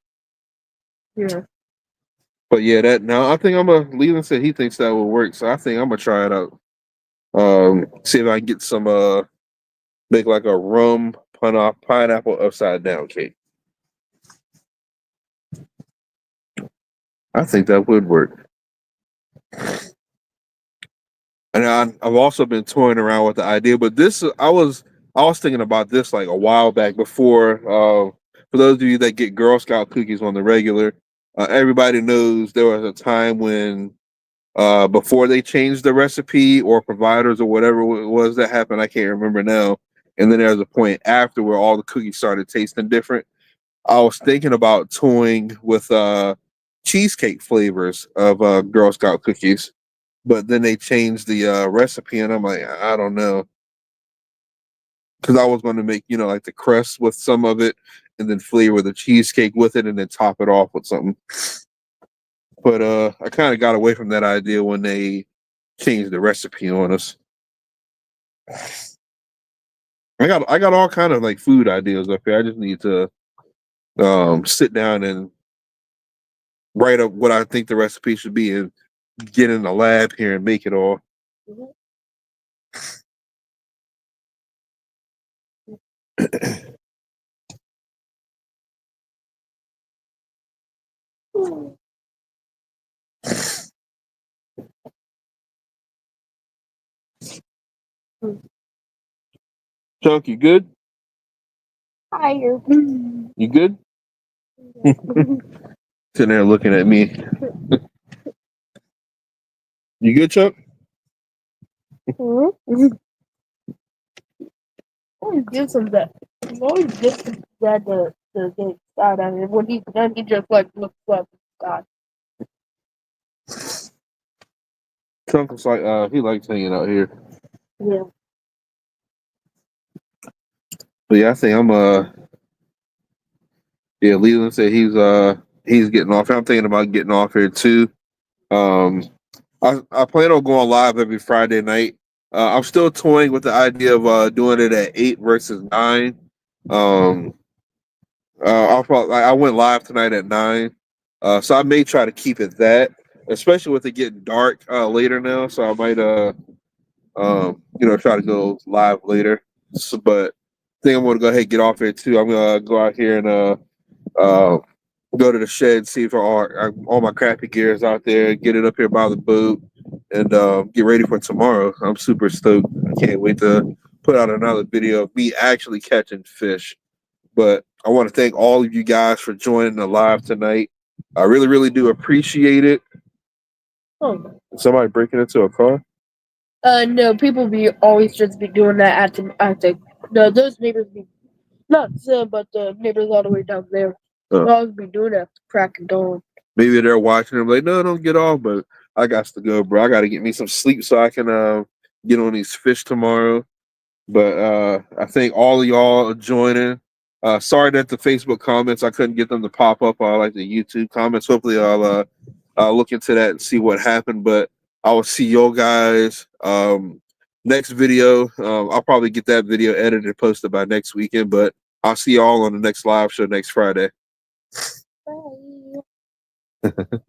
Yeah. But yeah, that now I think Leland said he thinks that will work, so I think I'm gonna try it out. See if I can get some make like a rum pineapple upside down cake. I think that would work. And I've also been toying around with the idea, but I was thinking about this like a while back before. For those of you that get Girl Scout cookies on the regular, everybody knows there was a time when before they changed the recipe or providers or whatever it was that happened. I can't remember now. And then there was a point after where all the cookies started tasting different. I was thinking about toying with cheesecake flavors of Girl Scout cookies, but then they changed the recipe, and I'm like, I don't know, because I was going to make like the crust with some of it, and then flavor the cheesecake with it, and then top it off with something. But I kind of got away from that idea when they changed the recipe on us. I got all kind of like food ideas up here. I just need to sit down and write up what I think the recipe should be and get in the lab here and make it all. Chunk, you good? Tired. You good? Sitting there looking at me. You good, Chuck? Always gives him that. He always gives him that the side on it. When he's done, he just like looks up. God. Chunk was like, he likes hanging out here. Yeah. But yeah, I think I'm yeah, Leland said he's getting off. I'm thinking about getting off here too. I plan on going live every Friday night. I'm still toying with the idea of doing it at 8 versus 9. I went live tonight at 9, so I may try to keep it that, especially with it getting dark later now. So I might try to go live later. So, but I think I'm gonna go ahead and get off here too. I'm gonna go out here and go to the shed, see if all my crappy gear is out there, get it up here by the boat, and get ready for tomorrow. I'm super stoked. I can't wait to put out another video of me actually catching fish. But I want to thank all of you guys for joining the live tonight. I really, really do appreciate it. Oh. Somebody breaking into a car? No, people always just be doing that at the no, those neighbors be not them, but the neighbors all the way down there. They always be doing that at the crack of dawn. Maybe they're watching them like, no, don't get off, but I got to go, bro. I got to get me some sleep so I can get on these fish tomorrow. But I thank all of y'all joining. Sorry that the Facebook comments I couldn't get them to pop up. I like the YouTube comments. Hopefully I'll look into that and see what happened. But I will see y'all guys next video. I'll probably get that video edited and posted by next weekend. But I'll see y'all on the next live show next Friday. Bye.